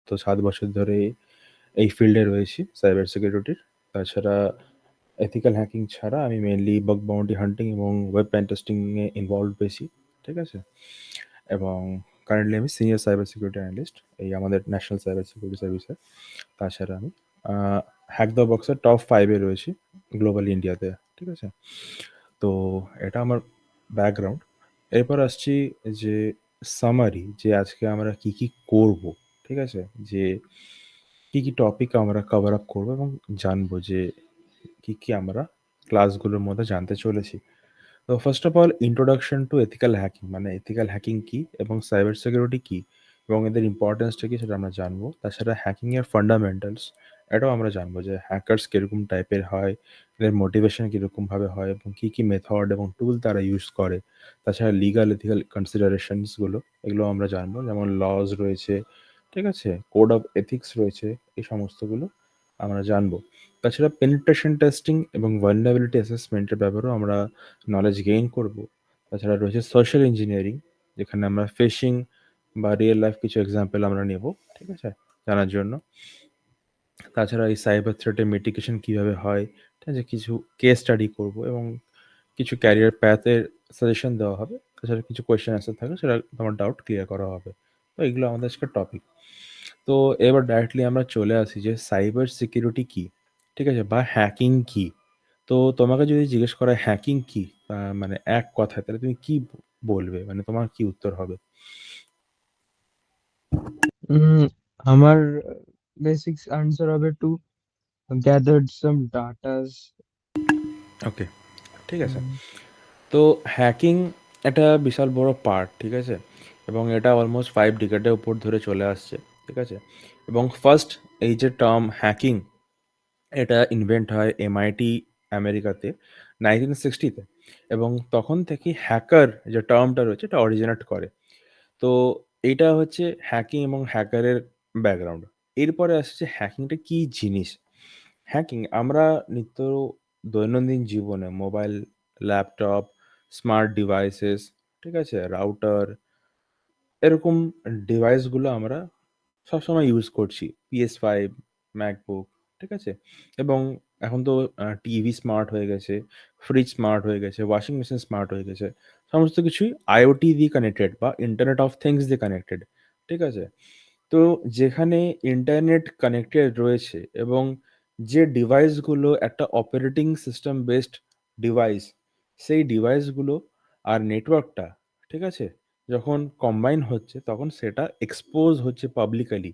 তো ৭ বছর ধরে এই ফিল্ডে রয়েছি সাইবার সিকিউরিটির। তাছাড়া এথিক্যাল হ্যাকিং ছাড়া আমি মেইনলি বাগ বাউন্টি হান্টিং এবং ওয়েব পেন টেস্টিং এ ইনভলভড বেশি। ঠিক আছে? এবং কারেন্টলি আমি সিনিয়র সাইবার সিকিউরিটি অ্যানালিস্ট এই আমাদের ন্যাশনাল সাইবার সিকিউরিটি সার্ভিসে। তাছাড়া আমি হ্যাক দ্য বক্সের টপ 5 এ রয়েছি গ্লোবাল ইন্ডিয়াতে। ঠিক আছে? তো এটা আমার ব্যাকগ্রাউন্ড। এরপর আসছি যে সামারি যে আজকে আমরা কি, কি করব। ঠিক আছে? যে কি, কি টপিক আমরা কভার আপ করব এবং জানবো যে কি, কি আমরা ক্লাসগুলোর মধ্যে জানতে চলেছি। তো first of all introduction to ethical hacking মানে এথিক্যাল হ্যাকিং কি এবং সাইবার সিকিউরিটি কি এবং এদের ইম্পর্টেন্সটা কি সেটা আমরা জানবো। তাছাড়া হ্যাকিং এর ফান্ডামেন্টালস এটাও আমরা জানবো যে হ্যাকার্স কিরকম টাইপের হয়, এদের মোটিভেশন কিরকম ভাবে হয় এবং কি কি মেথড এবং টুল তারা ইউজ করে। তাছাড়া লিগাল এথিক্যাল কনসিডারেশনস গুলো এগুলো আমরা জানবো, যেমন লজ রয়েছে, ঠিক আছে, কোড অফ এথিক্স রয়েছে, এই সমস্তগুলো আমরা জানবো। তাছাড়া পেনিট্রেশন টেস্টিং এবং ভালনারেবিলিটি অ্যাসেসমেন্টের ব্যাপারেও আমরা নলেজ গেইন করব। তাছাড়া রয়েছে সোশ্যাল ইঞ্জিনিয়ারিং, যেখানে আমরা ফিশিং বা রিয়েল লাইফ কিছু এক্সাম্পল আমরা নেব, ঠিক আছে, জানার জন্য। তাছাড়া এই সাইবার থ্রেটের মিটিগেশন কিভাবে হয়, ঠিক আছে, কিছু কেস স্টাডি করব এবং কিছু ক্যারিয়ার প্যাথের সাজেশন দেওয়া হবে। তাছাড়া কিছু কোয়েশ্চেন অ্যান্সার থাকবে, সেটা তোমার ডাউট ক্লিয়ার করা হবে। তো এগুলো আমাদের আজকের টপিক। তো এবার ডাইরেক্টলি আমরা চলে আসি যে সাইবার সিকিউরিটি কি, ঠিক আছে, বা হ্যাকিং কি। তো তোমাকে যদি জিজ্ঞেস করা হ্যাকিং কি, মানে এক কথায়, তাহলে তুমি কি বলবে, মানে তোমার কি উত্তর হবে? উম, আমার বেসিক আনসার হবে টু গ্যাদার্ড সাম ডাটাস। ওকে, ঠিক আছে। তো হ্যাকিং একটা বিশাল বড় পার্ট, ঠিক আছে, এবং এটা অলমোস্ট 5 ডিকেডের উপর ধরে চলে আসছে, ঠিক আছে। এবং ফার্স্ট এই যে টার্ম হ্যাকিং, এটা ইনভেন্ট হয় এমআইটি আমেরিকাতে 1960-তে, এবং তখন থেকে হ্যাকার যে টার্মটা রয়েছে এটা অরিজিনেট করে। তো এইটা হচ্ছে হ্যাকিং এবং হ্যাকারের ব্যাকগ্রাউন্ড। এরপরে আসছে হ্যাকিংটা কি জিনিস। হ্যাকিং আমরা নিত্য দৈনন্দিন জীবনে মোবাইল, ল্যাপটপ, স্মার্ট ডিভাইসেস, ঠিক আছে, রাউটার, এরকম ডিভাইসগুলো আমরা সবসময় ইউজ করছি। PS5, ম্যাকবুক, ঠিক আছে? এবং এখন তো টিভি স্মার্ট হয়ে গেছে, ফ্রিজ স্মার্ট হয়ে গেছে, ওয়াশিং মেশিন স্মার্ট হয়ে গেছে। সমস্ত কিছুই IoT দিয়ে কানেক্টেড বা ইন্টারনেট অফ থিংস দিয়ে কানেক্টেড, ঠিক আছে? তো যেখানে ইন্টারনেট কানেক্টেড রয়েছে এবং যে ডিভাইসগুলো একটা অপারেটিং সিস্টেম বেসড ডিভাইস, সেই ডিভাইসগুলো আর নেটওয়ার্কটা, ঠিক আছে, যখন কম্বাইন হচ্ছে তখন সেটা এক্সপোজ হচ্ছে পাবলিকালি,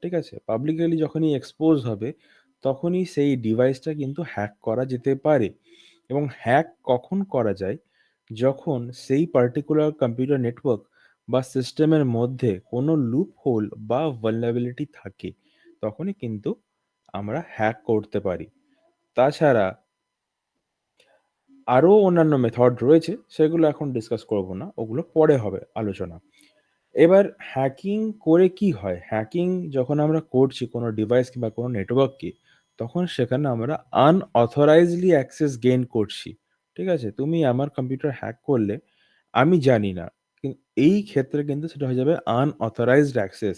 ঠিক আছে? পাবলিকালি যখনই এক্সপোজ হবে তখনই সেই ডিভাইসটা কিন্তু হ্যাক করা যেতে পারে। এবং হ্যাক কখন করা যায়? যখন সেই পার্টিকুলার কম্পিউটার নেটওয়ার্ক বা সিস্টেমের মধ্যে কোনো লুপ হোল বা ভালনারেবিলিটি থাকে, তখনই কিন্তু আমরা হ্যাক করতে পারি। তাছাড়া আরও অন্যান্য মেথড রয়েছে, সেগুলো এখন ডিসকাস করব না, ওগুলো পরে হবে আলোচনা। এবার হ্যাকিং করে কি হয়? হ্যাকিং যখন আমরা করছি কোনো ডিভাইস কিংবা কোনো নেটওয়ার্ককে, তখন সেখানে আমরা আনঅথরাইজডলি অ্যাক্সেস গেইন করছি। ঠিক আছে? তুমি আমার কম্পিউটার হ্যাক করলে আমি জানি না। এই ক্ষেত্রে কিন্তু সেটা হয়ে যাবে আনঅথরাইজড অ্যাক্সেস।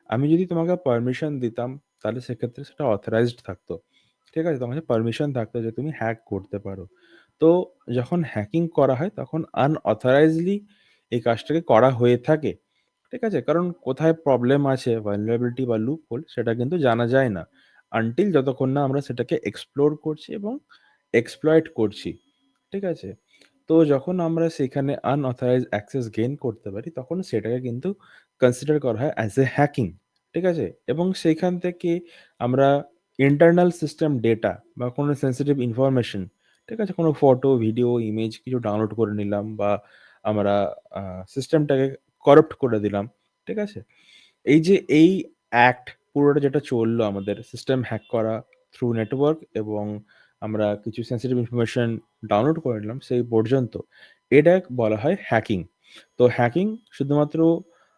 আমি যদি তোমাকে পারমিশন দিতাম, তাহলে সেক্ষেত্রে সেটা অথরাইজড থাকতো। ঠিক আছে? তোমার কাছে পারমিশন থাকতো যে তুমি হ্যাক করতে পারো। তো যখন হ্যাকিং করা হয় তখন আনঅথরাইজডলি এই কাজটাকে করা হয়ে থাকে। ঠিক আছে? কারণ কোথায় প্রবলেম আছে, vulnerability বা loophole, সেটা কিন্তু জানা যায় না। আনটিল যতক্ষণ না আমরা সেটাকে এক্সপ্লোর করছি এবং এক্সপ্লয়েট করছি। ঠিক আছে? তো যখন আমরা সেখানে unauthorized access গেইন করতে পারি, তখন সেটাকে কিন্তু কনসিডার করা হয় অ্যাজ এ হ্যাকিং। ঠিক আছে? এবং সেইখান থেকে আমরা ইন্টারনাল সিস্টেম ডেটা বা কোনো সেনসিটিভ ইনফরমেশন, ঠিক আছে? কোনো ফটো, ভিডিও, ইমেজ কিছু ডাউনলোড করে নিলাম বা আমরা সিস্টেমটাকে করাপ্ট করে দিলাম। ঠিক আছে? এই যে এই অ্যাক্ট পুরোটা যেটা চললো আমাদের সিস্টেম হ্যাক করা থ্রু নেটওয়ার্ক এবং আমরা কিছু সেনসিটিভ ইনফরমেশন ডাউনলোড করে নিলাম সেই পর্যন্ত, এটা বলা হয় হ্যাকিং। তো হ্যাকিং শুধুমাত্র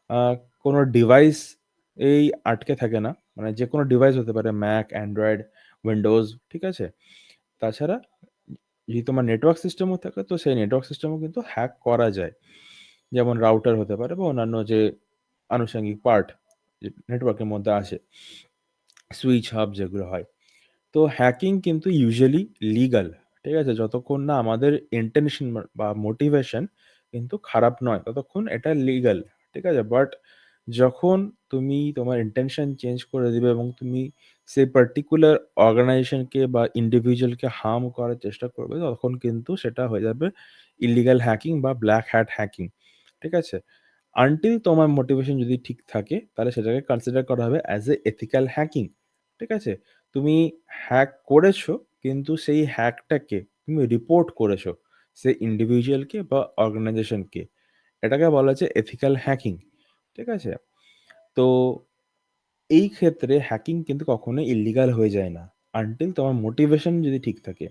আহ, কোনো ডিভাইস এই আটকে থাকে না, মানে যে কোনো ডিভাইস হতে পারে, ম্যাক, অ্যান্ড্রয়েড, উইন্ডোজ, ঠিক আছে। তাছাড়া যদি তোমার নেটওয়ার্ক সিস্টেমও থাকে, তো সেই নেটওয়ার্ক সিস্টেমও কিন্তু হ্যাক করা যায়, যেমন রাউটার হতে পারে বা অন্যান্য যে আনুষঙ্গিক পার্ট নেটওয়ার্কের মধ্যে আসে, সুইচ হাব যেগুলো হয়। তো হ্যাকিং কিন্তু ইউজুয়ালি লিগাল, ঠিক আছে? যতক্ষণ না আমাদের ইন্টেনশন বা মোটিভেশন কিন্তু খারাপ নয়, ততক্ষণ এটা লিগাল, ঠিক আছে? বাট যখন তুমি তোমার ইন্টেনশন চেঞ্জ করে দিবে এবং তুমি সেই পার্টিকুলার অর্গানাইজেশনকে বা ইন্ডিভিজুয়ালকে হার্ম করার চেষ্টা করবে, তখন কিন্তু সেটা হয়ে যাবে ইলিগাল হ্যাকিং বা ব্ল্যাক হ্যাট হ্যাকিং, ঠিক আছে? আনটিল তোমার মোটিভেশন যদি ঠিক থাকে, তাহলে সেটাকে কনসিডার করা হবে অ্যাজ এ এথিক্যাল হ্যাকিং, ঠিক আছে? তুমি হ্যাক করেছো, কিন্তু সেই হ্যাকটাকে তুমি রিপোর্ট করেছো সেই ইন্ডিভিজুয়ালকে বা অর্গানাইজেশনকে। এটাকে বলা হচ্ছে এথিক্যাল হ্যাকিং, ঠিক আছে? তো এই ক্ষেত্রে হ্যাকিং কিন্তু কখনোই ইল্লিগাল হয়ে যায় না, আনটিল তোমার মোটিভেশন যদি ঠিক থাকে।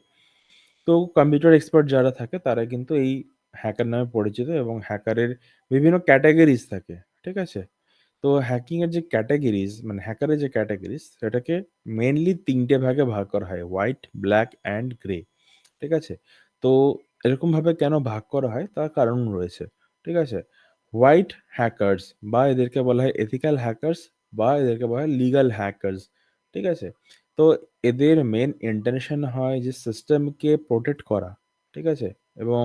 তো কম্পিউটার এক্সপার্ট যারা থাকে তারা কিন্তু এই হ্যাকার নামে পরিচিত, এবং হ্যাকারের বিভিন্ন ক্যাটাগরিজ থাকে, ঠিক আছে? তো হ্যাকিং এর যে ক্যাটাগরিজ, মানে হ্যাকারের যে ক্যাটাগরিজ, সেটাকে মেইনলি ৩ টে ভাগে ভাগ করা হয়: হোয়াইট, ব্ল্যাক অ্যান্ড গ্রে, ঠিক আছে? তো এরকমভাবে কেন ভাগ করা হয় তার কারণ রয়েছে, ঠিক আছে? হোয়াইট হ্যাকার্স বা এদেরকে বলা হয় এথিক্যাল হ্যাকার্স বা এদেরকে বলা হয় লিগ্যাল হ্যাকার্স, ঠিক আছে? তো এদের মেইন ইন্টেনশন হয় যে সিস্টেমকে প্রোটেক্ট করা, ঠিক আছে? এবং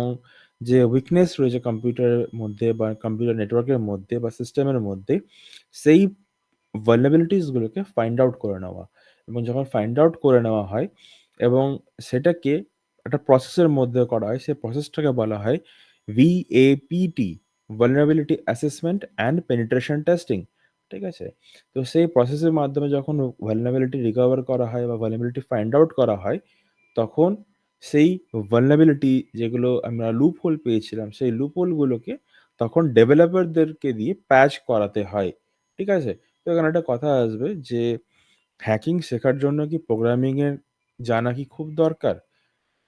যে উইকনেস রয়েছে কম্পিউটারের মধ্যে বা কম্পিউটার নেটওয়ার্কের মধ্যে বা সিস্টেমের মধ্যে, সেই vulnerabilities গুলোকে ফাইন্ড আউট করে নেওয়া। এবং যখন ফাইন্ড আউট করে নেওয়া হয় এবং সেটাকে একটা প্রসেসের মধ্যে করা হয়, সেই প্রসেসটাকে বলা হয় VAPT, vulnerability assessment and penetration testing, ঠিক আছে? তো সেই প্রসেসের মাধ্যমে যখন vulnerability রিকভার করা হয় বা vulnerability ফাইন্ড আউট করা হয়, তখন সেই vulnerability যেগুলো আমরা লুপ হোল পেয়েছিলাম, সেই লুপ হোলগুলোকে তখন ডেভেলপারদেরকে দিয়ে প্যাচ করাতে হয়, ঠিক আছে? তো এখানে একটা কথা আসবে যে হ্যাকিং শেখার জন্য কি প্রোগ্রামিং এর জানা কি খুব দরকার?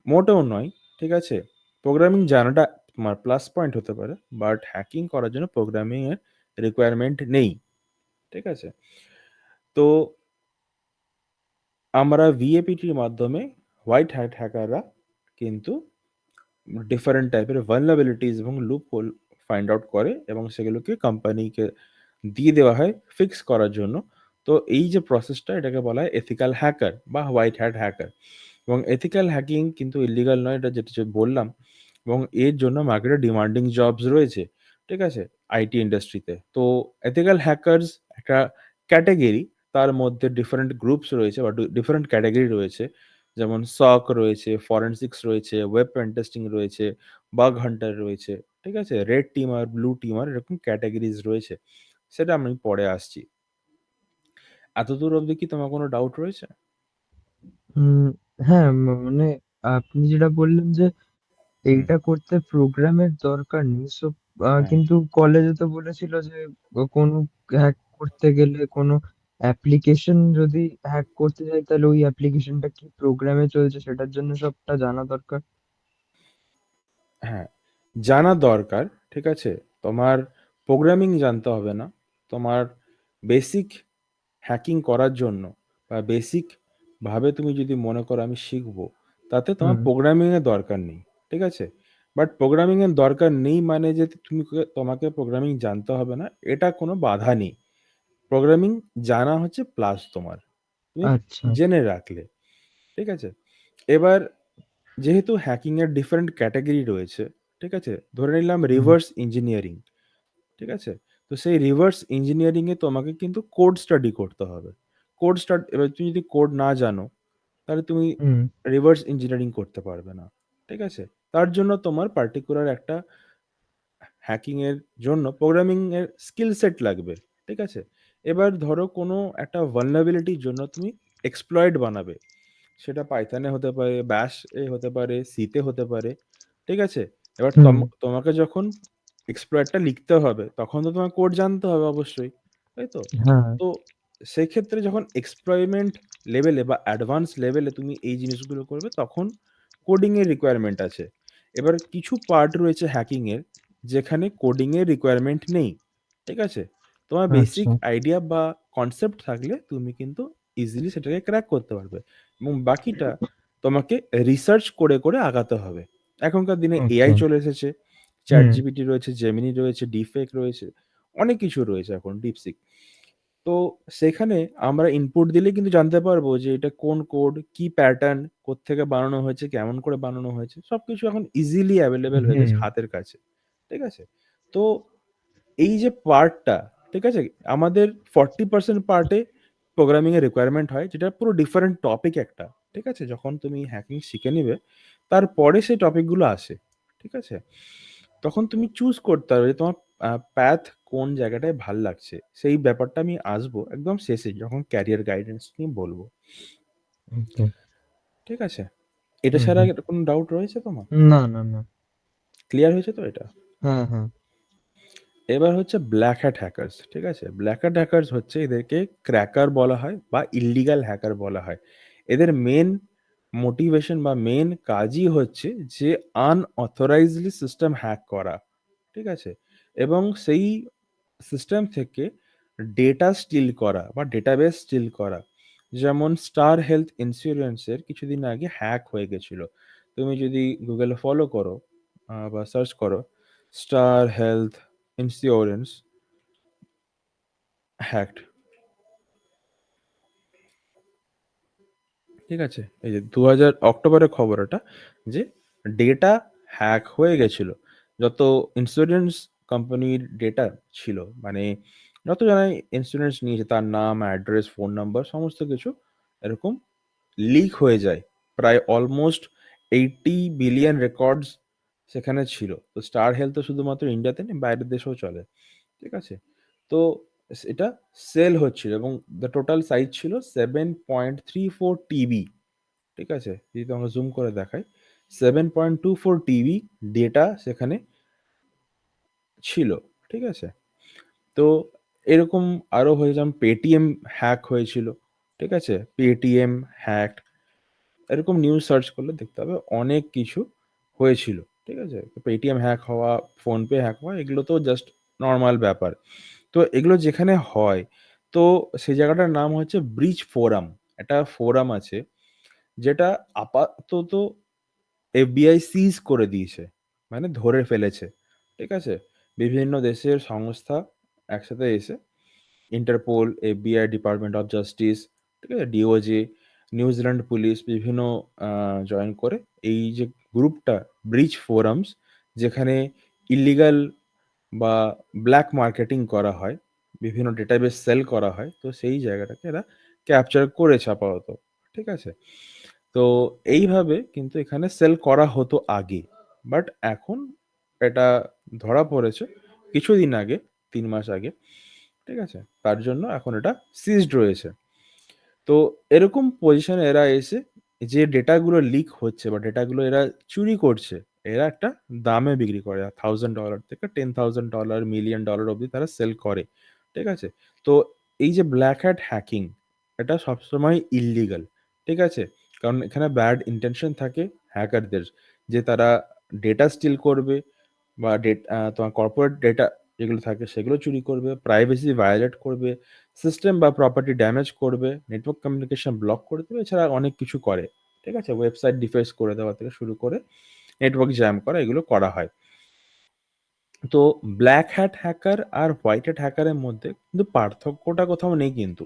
মোটেও নয়, ঠিক আছে? প্রোগ্রামিং জানাটা তোমার প্লাস পয়েন্ট হতে পারে, বাট হ্যাকিং করার জন্য প্রোগ্রামিং এর রিকোয়ারমেন্ট নেই, ঠিক আছে? তো আমরা ভিএপিটির মাধ্যমে হোয়াইট হ্যাট হ্যাকাররা কিন্তু ডিফারেন্ট টাইপের ভালনারেবিলিটিস এবং লুপহোল ফাইন্ড আউট করে এবং সেগুলোকে কোম্পানিকে দিয়ে দেওয়া হয় ফিক্স করার জন্য। তো এই যে প্রসেসটা, এটাকে বলা হয় এথিক্যাল হ্যাকার বা হোয়াইট হ্যাট হ্যাকার। এবং এথিক্যাল হ্যাকিং কিন্তু ইল্লিগাল নয়, এটা যেটা যে বললাম। এবং এর জন্য মার্কেটে ডিমান্ডিং জবস রয়েছে, ঠিক আছে? আইটি ইন্ডাস্ট্রিতে। তো এথিক্যাল হ্যাকার্স একটা ক্যাটেগরি, তার মধ্যে ডিফারেন্ট গ্রুপস রয়েছে বা ডিফারেন্ট ক্যাটেগরি রয়েছে। যেমন সক রয়েছে, ফরেনসিক্স রয়েছে, ওয়েব পেন টেস্টিং রয়েছে, বাগ হান্টার রয়েছে, ঠিক আছে? রেড টিমার, ব্লু টিমার, এরকম ক্যাটাগরিজ রয়েছে। সেটা আমি পরে আসছি। এতদূর অবধি কি তোমার কোনো ডাউট রয়েছে? উম, হ্যাঁ, মানে আপনি যেটা বললেন যে হুম, এইটা করতে প্রোগ্রামের দরকার নেই, সো হ্যাঁ, কিন্তু কলেজে তো বলেছিল যে কোনো হ্যাক করতে গেলে কোনো অ্যাপ্লিকেশন যদি হ্যাক করতে যাই, তাহলে ওই অ্যাপ্লিকেশনটা কি প্রোগ্রামে চলছে সেটার জন্য সবটা জানা দরকার। হ্যাঁ, জানা দরকার, ঠিক আছে? তোমার প্রোগ্রামিং জানতে হবে না। তোমার বেসিক হ্যাকিং করার জন্য বা বেসিক ভাবে তুমি যদি মনে করো আমি শিখবো, তাতে তোমার হুম। প্রোগ্রামিং এর দরকার নেই, ঠিক আছে? বাট প্রোগ্রামিং এর দরকার নেই মানে যে তোমাকে প্রোগ্রামিং জানতে হবে না, এটা কোনো বাধা নেই। প্রোগ্রামিং জানা হচ্ছে প্লাস তোমার, তুমি আচ্ছা। জেনে রাখলে, ঠিক আছে? এবার যেহেতু হ্যাকিং এর ডিফারেন্ট ক্যাটাগরি রয়েছে, ঠিক আছে? ধরে নিলাম হুম। রিভার্স ইঞ্জিনিয়ারিং, ঠিক আছে? তো সেই রিভার্স ইঞ্জিনিয়ারিং এ তোমাকে কিন্তু কোড স্টাডি করতে হবে। এবার তুমি যদি কোড না জানো, তাহলে তুমি হুম। রিভার্স ইঞ্জিনিয়ারিং করতে পারবে না, ঠিক আছে? তার জন্য তোমার পার্টিকুলার একটা হ্যাকিং এর জন্য প্রোগ্রামিং এর স্কিল সেট লাগবে, ঠিক আছে? এবার ধরো কোনো একটা ভালনারেবিলিটির জন্য তুমি এক্সপ্লয়েট বানাবে। সেটা পাইথনে হতে পারে, ব্যাশ এ হতে পারে, সিতে হতে পারে, ঠিক আছে? এবার হুম। তোমাকে যখন এক্সপ্লয়েটটা লিখতে হবে, তখন তো তোমার কোড জানতে হবে অবশ্যই, তাই তো? হ্যাঁ। তো সেক্ষেত্রে যখন এক্সপেরিমেন্ট লেভেলে বা অ্যাডভান্স লেভেলে তুমি এই জিনিসগুলো করবে, তখন কোডিং এর রিকোয়ারমেন্ট আছে। এবার কিছু পার্ট রয়েছে হ্যাকিং এর, যেখানে কোডিং এর রিকোয়ারমেন্ট নেই, ঠিক আছে? তোমার বেসিক আচ্ছা। আইডিয়া বা কনসেপ্ট থাকলে তুমি কিন্তু ইজিলি সেটাকে ক্র্যাক করতে পারবে, এবং বাকিটা তোমাকে রিসার্চ করে করে আগাতে হবে। এখনকার দিনে ওকে। এআই চলে এসেছে, চ্যাট হুম। জিপিটি রয়েছে, জেমিনি রয়েছে, ডিফেক রয়েছে, অনেক কিছু রয়েছে এখন, ডিপসিক। তো সেখানে আমরা ইনপুট দিলেই কিন্তু জানতে পারবো যে এটা কোন কোড, কি প্যাটার্ন, কোত্থেকে বানানো হয়েছে, কেমন করে বানানো হয়েছে। সবকিছু এখন ইজিলি অ্যাভেলেবল হয়ে হুম, গেছে হাতের কাছে। ঠিক আছে? তো এই যে পার্টটা, ঠিক আছে? আমাদের 40% পার্টে প্রোগ্রামিং এর রিকোয়ারমেন্ট হয়, যেটা পুরো ডিফারেন্ট টপিক একটা। ঠিক আছে? যখন তুমি হ্যাকিং শিখে নিবে, তারপরে সেই টপিকগুলো আসে। ঠিক আছে? তখন তুমি চুজ করতে হবে যে তোমার প্যাথ কোন জায়গাটায় ভাল লাগছে। সেই ব্যাপারটা আমি আসবো একদম শেষে, যখন ক্যারিয়ার গাইডেন্স নিয়ে বলবো। ওকে। ঠিক আছে? এটা হুম, ছাড়া হুম। আর কোনো ডাউট রয়েছে তোমার? না, না, না। ক্লিয়ার হয়েছে তো এটা? হ্যাঁ, হ্যাঁ। এবার হচ্ছে ব্ল্যাক হ্যাট হ্যাকার্স। ঠিক আছে? ব্ল্যাক হ্যাট হ্যাকার্স হচ্ছে, এদেরকে ক্র্যাকার বলা হয় বা ইল্লিগাল হ্যাকার বলা হয়। এদের মেন মোটিভেশন বা মেন কাজই হচ্ছে যে আনঅথরাইজডলি সিস্টেম হ্যাক করা। ঠিক আছে? এবং সেই সিস্টেম থেকে ডেটা স্টিল করা বা ডেটাবেস স্টিল করা। যেমন স্টার হেলথ ইন্স্যুরেন্সের কিছুদিন আগে হ্যাক হয়ে গেছিল। তুমি যদি গুগলে ফলো করো বা সার্চ করো, স্টার হেলথ ইন্স্যুরেন্স হ্যাকড, ঠিক আছে? এই যে 2000 অক্টোবরের খবর এটা, যে ডেটা হ্যাক হয়ে গেছিল। যত ইন্স্যুরেন্স কোম্পানির ডেটা ছিল, মানে যত জনাই ইন্স্যুরেন্স নিয়েছে তার নাম, অ্যাড্রেস, ফোন নাম্বার সমস্ত কিছু এরকম লিক হয়ে যায়। প্রায় অলমোস্ট 80 বিলিয়ন রেকর্ডস সেখানে ছিল। তো স্টার হেলথ তো শুধুমাত্র ইন্ডিয়াতে নেই, বাইরের দেশেও চলে। ঠিক আছে? তো এটা সেল হচ্ছিল এবং দ্য টোটাল সাইজ ছিল 7.34 টিবি। ঠিক আছে? যদি তোমাকে জুম করে দেখাই, 7.24 টিবি ডেটা সেখানে ছিল। ঠিক আছে? তো এরকম আরো হয়ে, যেমন পেটিএম হ্যাক হয়েছিল। ঠিক আছে? পেটিএম হ্যাক, এরকম নিউজ সার্চ করলে দেখতে হবে অনেক কিছু হয়েছিল। ঠিক আছে? পেটিএম হ্যাক হওয়া, ফোনপে হ্যাক হওয়া, এগুলো তো জাস্ট নর্মাল ব্যাপার। তো এগুলো যেখানে হয়, তো সেই জায়গাটার নাম হচ্ছে ব্রিচ ফোরাম। একটা ফোরাম আছে যেটা আপাতত এফবিআই সিজ করে দিয়েছে, মানে ধরে ফেলেছে। ঠিক আছে? বিভিন্ন দেশের সংস্থা একসাথে এসে, Interpol, FBI, department of justice, ঠিক আছে, ডিওজে, নিউজিল্যান্ড পুলিশ, বিভিন্ন জয়েন করে এই যে গ্রুপটা, ব্রিচ ফোরামস, যেখানে ইলিগাল বা ব্ল্যাক মার্কেটিং করা হয়, বিভিন্ন ডেটাবেস সেল করা হয়, তো সেই জায়গাটাকে এরা ক্যাপচার করেছে আপাতত। ঠিক আছে? তো এইভাবে কিন্তু এখানে সেল করা হতো আগে, বাট এখন এটা ধরা পড়েছে কিছুদিন আগে, 3 মাস আগে। ঠিক আছে? তার জন্য এখন এটা সিজড রয়েছে। তো এরকম পজিশনে এরা এসে যে ডেটাগুলো লিক হচ্ছে বা ডেটাগুলো এরা চুরি করছে, এরা একটা দামে বিক্রি করে। $1000 থেকে $10,000, $1,000,000 অব্দি তারা সেল করে। ঠিক আছে? তো এই যে ব্ল্যাক হ্যাট হ্যাকিং, এটা সবসময় ইল্লিগাল। ঠিক আছে? কারণ এখানে ব্যাড ইনটেনশন থাকে হ্যাকারদের, যে তারা ডেটা স্টিল করবে বা তোমার কর্পোরেট ডেটা যেগুলো থাকে সেগুলো চুরি করবে, প্রাইভেসি ভায়োলেট করবে, সিস্টেম বা প্রপার্টি ড্যামেজ করবে, নেটওয়ার্ক কমিউনিকেশন ব্লক করে দেবে, এছাড়া অনেক কিছু করে। ঠিক আছে? ওয়েবসাইট ডিফেস করে দেওয়া থেকে শুরু করে নেটওয়ার্ক জ্যাম করা, এগুলো করা হয়। তো ব্ল্যাক হ্যাট হ্যাকার আর হোয়াইট হ্যাট হ্যাকারের মধ্যে কিন্তু পার্থক্যটা কোথাও নেই কিন্তু।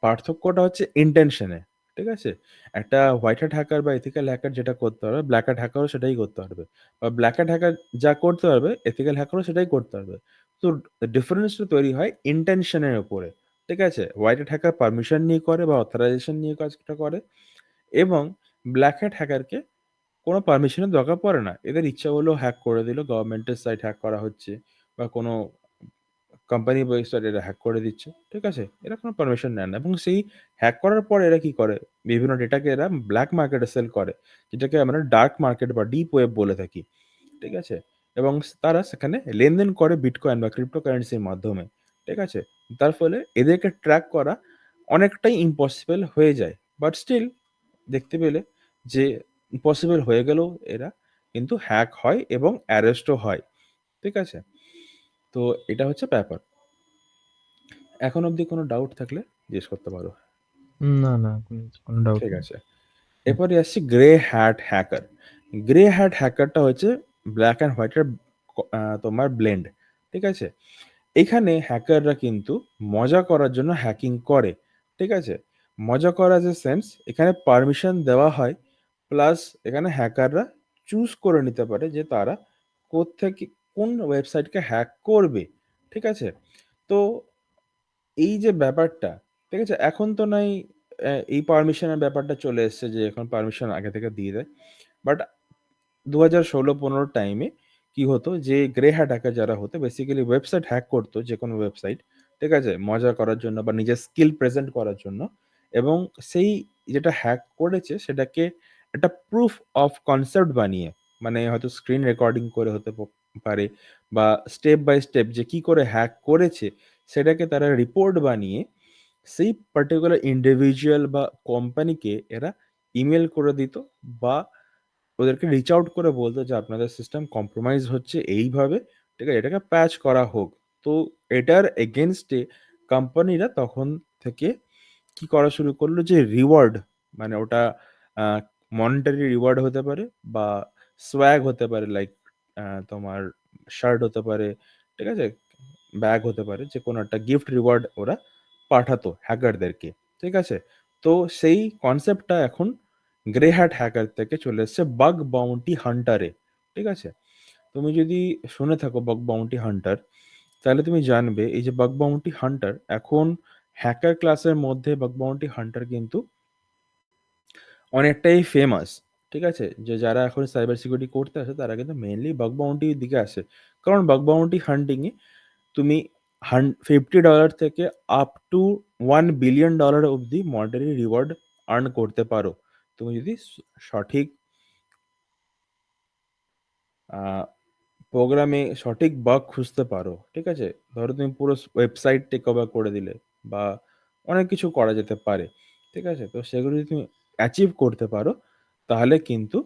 পার্থক্যটা হচ্ছে ইনটেনশনে। ঠিক আছে? একটা হোয়াইট হ্যাট হ্যাকার বা এথিক্যাল হ্যাকার যেটা করতে পারবে, ব্ল্যাক হ্যাট হ্যাকারও সেটাই করতে পারবে। বা ব্ল্যাক হ্যাট হ্যাকার যা করতে পারবে, এথিক্যাল হ্যাকারও সেটাই করতে পারবে। তো ডিফারেন্সটা তৈরি হয় ইনটেনশনের উপরে। ঠিক আছে? হোয়াইট হ্যাট হ্যাকার পারমিশন নিয়ে করে বা অথরাইজেশন নিয়ে কাজটা করে, এবং ব্ল্যাক হ্যাট হ্যাকারকে কোনো পারমিশনের দরকার পড়ে না। এদের ইচ্ছা হলো হ্যাক করে দিল, গভর্নমেন্টের সাইট হ্যাক করা হচ্ছে বা কোনো কোম্পানি ওয়েবসাইট এরা হ্যাক করে দিচ্ছে। ঠিক আছে? এরা কোনো পারমিশন নেয় না, এবং সেই হ্যাক করার পর এরা কি করে? বিভিন্ন ডেটাকে এরা ব্ল্যাক মার্কেটে সেল করে। যেটাকে আমরা ডার্ক মার্কেট বা ডিপ ওয়েব বলে থাকি। ঠিক আছে? এবং তারা সেখানে লেনদেন করে বিটকয়েন বা ক্রিপ্টোকারেন্সির মাধ্যমে। ঠিক আছে? তার ফলে এদেরকে ট্র্যাক করা অনেকটাই ইম্পসিবল হয়ে যায়। বাট স্টিল দেখতে পেলে যে ইম্পসিবল হয়ে গেলেও এরা কিন্তু হ্যাক হয় এবং অ্যারেস্টও হয়। ঠিক আছে? তো এটা হচ্ছে ব্যাপার। এখন অবধি কোনো ডাউট থাকলে জিজ্ঞেস করতে পারো। না, না, কোনো ডাউট ঠিক নেই। আছে। এরপরে আসছি grey hat hacker. Grey hat হ্যাকারটা হচ্ছে ব্ল্যাক অ্যান্ড হোয়াইটের তোমার ব্লেন্ড। ঠিক আছে? এখানে হ্যাকাররা কিন্তু মজা করার জন্য হ্যাকিং করে। ঠিক আছে? মজা করা যে সেন্স এখানে পারমিশন দেওয়া হয়। প্লাস এখানে হ্যাকাররা চুজ করে নিতে পারে যে তারা কোত্থেকে কোন ওয়েবসাইটকে হ্যাক করবে। ঠিক আছে? তো এই যে ব্যাপারটা, ঠিক আছে? এখন তো নয় এই পারমিশনের ব্যাপারটা চলে এসছে যে এখন পারমিশন আগে থেকে দিয়ে দেয়। বাট 2016-15 টাইমে কি হতো যে গ্রে হ্যাট হ্যাকার যারা হতো বেসিক্যালি ওয়েবসাইট হ্যাক করতো, যেকোনো ওয়েবসাইট, ঠিক আছে, মজা করার জন্য বা নিজের স্কিল প্রেজেন্ট করার জন্য। এবং সেই যেটা হ্যাক করেছে সেটাকে একটা প্রুফ অফ কনসেপ্ট বানিয়ে, মানে হয়তো স্ক্রিন রেকর্ডিং করে হতে পারে বা স্টেপ বাই স্টেপ যে কি করে হ্যাক করেছে সেটাকে তারা রিপোর্ট বানিয়ে সেই পার্টিকুলার ইন্ডিভিজুয়াল বা কোম্পানিকে এরা ইমেল করে দিত, বা ওদেরকে রিচ আউট করে বলতো যে আপনাদের সিস্টেম কম্প্রোমাইজ হচ্ছে এইভাবে, ঠিক আছে, এটাকে প্যাচ করা হোক। তো এটার এগেনস্টে কোম্পানিরা তখন থেকে কি করা শুরু করলো যে রিওয়ার্ড, মানে ওটা মনিটারি রিওয়ার্ড হতে পারে বা সোয়াগ হতে পারে, লাইক তোমার শার্ট হতে পারে, ঠিক আছে, ব্যাগ হতে পারে, যে কোনো একটা গিফট রিওয়ার্ড ওরা পাঠাতো হ্যাকারদেরকে। ঠিক আছে? তো সেই কনসেপ্টটা এখন গ্রে হ্যাট হ্যাকার থেকে চলে এসছে বাগ বাউন্টি হান্টারে। ঠিক আছে? তুমি যদি শুনে থাকো বাগ বাউন্টি হান্টার, তাহলে তুমি জানবে এই যে বাগ বাউন্টি হান্টার এখন হ্যাকার ক্লাসের মধ্যে বাগ বাউন্টি হান্টার কিন্তু অনেকটাই ফেমাস। ঠিক আছে? যে যারা এখন সাইবার সিকিউরিটি করতে আসে তারা কিন্তু মেইনলি বাগ বাউন্টির দিকে আসে। কারণ বাগ বাউন্টি হান্টিংয়ে তুমি $50 থেকে আপ টু $1 বিলিয়ন অবধি মনিটারি রিওয়ার্ড আর্ন করতে পারো। তুমি যদি সঠিক প্রোগ্রামে সঠিক বাগ খুঁজতে পারো। ঠিক আছে? ধরো তুমি পুরো ওয়েবসাইট টেক ওভার করে দিলে বা অনেক কিছু করা যেতে পারে। ঠিক আছে? তো সেগুলো যদি তুমি অ্যাচিভ করতে পারো তাহলে কিন্তু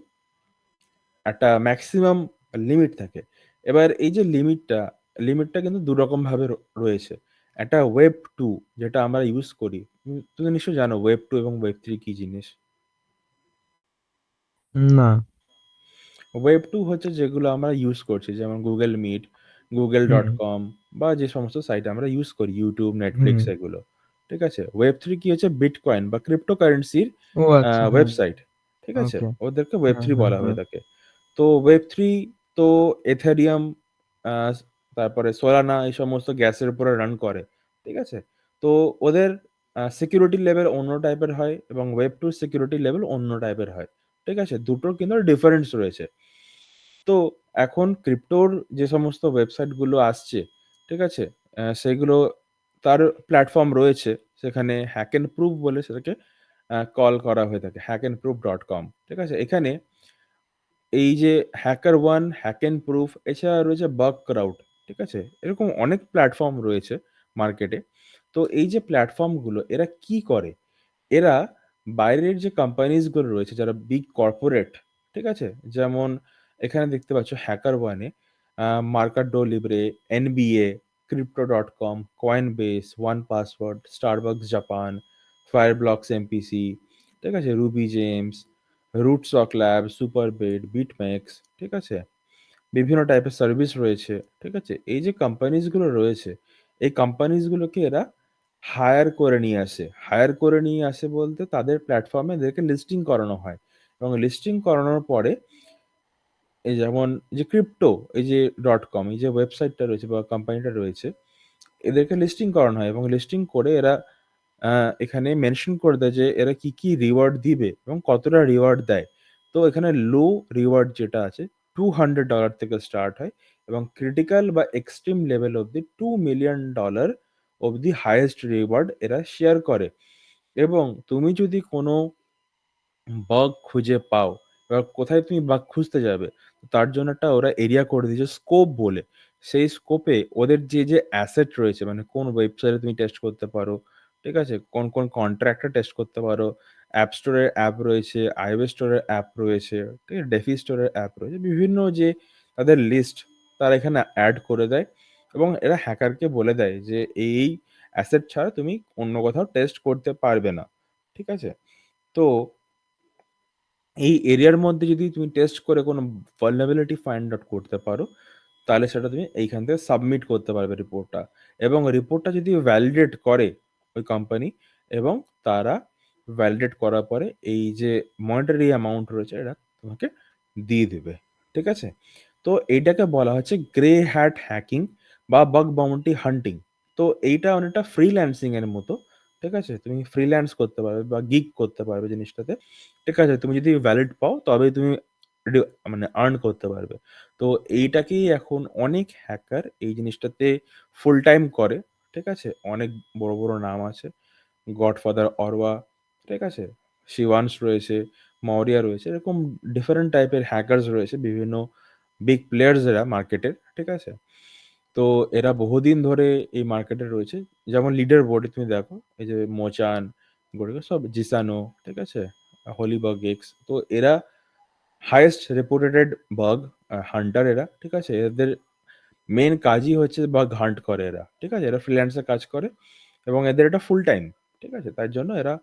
একটা ম্যাক্সিমাম লিমিট থাকে। এবার এই যে লিমিটটা কিন্তু ২ রকমভাবে রয়েছে। একটা ওয়েব 2 যেটা আমরা ইউজ করি। তুমি নিশ্চয়ই জানো ওয়েব 2 এবং ওয়েব 3 কি জিনিস? না। ওয়েব 2 হচ্ছে যেগুলো আমরা ইউজ করছি, যেমন Google Meet, হুম, Google.com বা যে সমস্ত সাইট আমরা ইউজ করি YouTube, হুম। Netflix এগুলো। ঠিক আছে? ওয়েব 3 কি হচ্ছে বিটকয়েন বা ক্রিপ্টোকারেন্সির ও আচ্ছা, হ্যাঁ। ওয়েবসাইট। ঠিক আছে? ওকে। ওদেরকে ওয়েব হ্যাঁ, 3 হ্যাঁ, বলা হয়ে হ্যাঁ। থাকে। তো ওয়েব 3 তো Ethereum, আ তারপরে Solana এই সমস্ত গ্যাসের উপরে রান করে। ঠিক আছে? তো ওদের সিকিউরিটি লেভেল অন্য টাইপের হয় এবং ওয়েব 2 সিকিউরিটি লেভেল অন্য টাইপের হয়। ঠিক আছে? দুটোর কিন্তু ডিফারেন্স রয়েছে। তো এখন ক্রিপ্টোর যে সমস্ত ওয়েবসাইটগুলো আসছে, ঠিক আছে? সেগুলো তার প্ল্যাটফর্ম রয়েছে। সেখানে হ্যাক এন্ড প্রুফ বলে সেটাকে কল করা হয়ে থাকে। hackandproof.com, ঠিক আছে? এখানে এই যে HackerOne, হ্যাক এন্ড প্রুফ এছাড়া রয়েছে বাগক্রাউড, ঠিক আছে? এরকম অনেক প্ল্যাটফর্ম রয়েছে মার্কেটে। তো এই যে প্ল্যাটফর্মগুলো এরা কি করে? এরা বাইরের যে কোম্পানিজ গুলো রয়েছে যারা বিগ কর্পোরেট, ঠিক আছে? যেমন এখানে দেখতে পাচ্ছ হ্যাকার ওয়ানে Mercado Libre, NBA, crypto, Coinbase, one password, Starbucks Japan, Fireblocks MPC, ঠিক আছে, Ruby gems, Rootstock lab, Superbet, BitMEX, ঠিক আছে, বিভিন্ন টাইপের সার্ভিস রয়েছে। ঠিক আছে? এই যে কোম্পানিজ গুলো রয়েছে, এই কোম্পানিজ গুলোকে এরা হায়ার করে নিয়ে আসে। হায়ার করে নিয়ে আসে বলতে তাদের প্ল্যাটফর্মে এদেরকে লিস্টিং করানো হয়। এবং লিস্টিং করানোর পরে এই যেমন যে ক্রিপ্টো, এই যে ডট কম, এই যে ওয়েবসাইটটা রয়েছে বা কোম্পানিটা রয়েছে, এদেরকে লিস্টিং করানো হয় এবং লিস্টিং করে এরা এখানে মেনশন করে দেয় যে এরা কি, কি রিওয়ার্ড দিবে এবং কতটা রিওয়ার্ড দেয়। তো এখানে লো রিওয়ার্ড যেটা আছে $200 থেকে স্টার্ট হয় এবং ক্রিটিক্যাল বা এক্সট্রিম লেভেল অব্দি $2 মিলিয়ন অব্দি হাইয়েস্ট রিওয়ার্ড এরা শেয়ার করে। এবং তুমি যদি কোনো বাগ খুঁজে পাও, এবার কোথায় তুমি বাগ খুঁজতে যাবে? তার জন্য একটা ওরা এরিয়া করে দিয়েছে স্কোপ বলে। সেই স্কোপে ওদের যে অ্যাসেট রয়েছে, মানে কোন ওয়েবসাইটে তুমি টেস্ট করতে পারো, ঠিক আছে? কোন কন্ট্রাক্টে টেস্ট করতে পারো। অ্যাপ স্টোরের অ্যাপ রয়েছে, iOS স্টোরের অ্যাপ রয়েছে, ঠিক আছে? ডেফি স্টোরের অ্যাপ রয়েছে। বিভিন্ন যে তাদের লিস্ট তারা এখানে এড করে দেয় এবং এরা হ্যাকারকে বলে দেয় যে এই অ্যাসেট ছাড়া তুমি অন্য কোথাও টেস্ট করতে পারবে না। ঠিক আছে? তো এই এরিয়ার মধ্যে যদি তুমি টেস্ট করে কোনো vulnerability ফাইন্ড আউট করতে পারো, তাহলে সেটা তুমি এইখান থেকে সাবমিট করতে পারবে রিপোর্টটা। এবং রিপোর্টটা যদি ভ্যালিডেট করে ওই কোম্পানি, এবং তারা ভ্যালিডেট করার পরে এই যে মনিটারি অ্যামাউন্ট রয়েছে এটা তোমাকে দিয়ে দেবে। ঠিক আছে? তো এইটাকে বলা হচ্ছে গ্রে হ্যাট হ্যাকিং বা বাগ বাউন্টি হান্টিং। তো এইটা অনেকটা ফ্রিল্যান্সিং এর মতো। ঠিক আছে? তুমি ফ্রিল্যান্স করতে পারবে বা গিগ করতে পারবে জিনিসটাতে। ঠিক আছে? তুমি যদি ভ্যালিড পাও তবেই তুমি মানে আর্ন করতে পারবে। তো এইটাকেই এখন অনেক হ্যাকার এই জিনিসটাতে ফুল টাইম করে। ঠিক আছে? অনেক বড়, বড় নাম আছে। গডফাদার অরওয়া, ঠিক আছে? শিবাংশ রয়েছে, মৌরিয়া রয়েছে। এরকম ডিফারেন্ট টাইপের হ্যাকার্স রয়েছে বিভিন্ন বিগ প্লেয়ার্স এরা মার্কেটের। ঠিক আছে? তো এরা বহুদিন ধরে এই মার্কেটে রয়েছে। যেমন লিডার বোর্ডে তুমি দেখো এই যে মোচান, গোড়িগো সব জিসানো, ঠিক আছে? হলিবাগ এক্স। তো এরা হাইয়েস্ট রেপুটেড বাগ হান্টার এরা। ঠিক আছে? এদের মেন কাজই হচ্ছে বাগ হান্ট করে এরা। ঠিক আছে? এরা ফ্রিল্যান্সে কাজ করে এবং এদের এটা ফুল টাইম। ঠিক আছে? তার জন্য এরা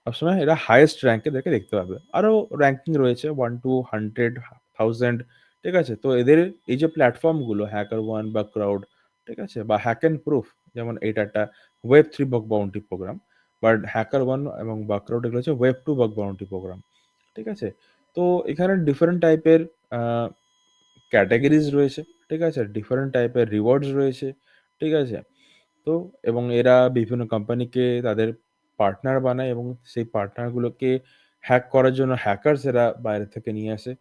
সবসময় এরা হাইয়েস্ট র্যাঙ্কে এদেরকে দেখতে পাবে। আরো র‍্যাঙ্কিং রয়েছে 1 to 100, 1000, ঠিক আছে? তো এদের এই যে প্ল্যাটফর্মগুলো HackerOne বা ক্রাউড, ঠিক আছে? বা হ্যাক অ্যান্ড প্রুফ, যেমন এটা একটা web 3 bug bounty program. But HackerOne এবং বাকক্রাউড এগুলো হচ্ছে ওয়েব 2 বাগ বাউন্টি প্রোগ্রাম। ঠিক আছে? তো এখানে ডিফারেন্ট টাইপের আ ক্যাটেগরিজ রয়েছে। ঠিক আছে? ডিফারেন্ট টাইপের রিওয়ার্ডস রয়েছে। ঠিক আছে? তো এবং এরা বিভিন্ন কোম্পানিকে তাদের পার্টনার বানায় এবং সেই পার্টনারগুলোকে হ্যাক করার জন্য হ্যাকার্স এরা বাইরে থেকে নিয়ে আসে।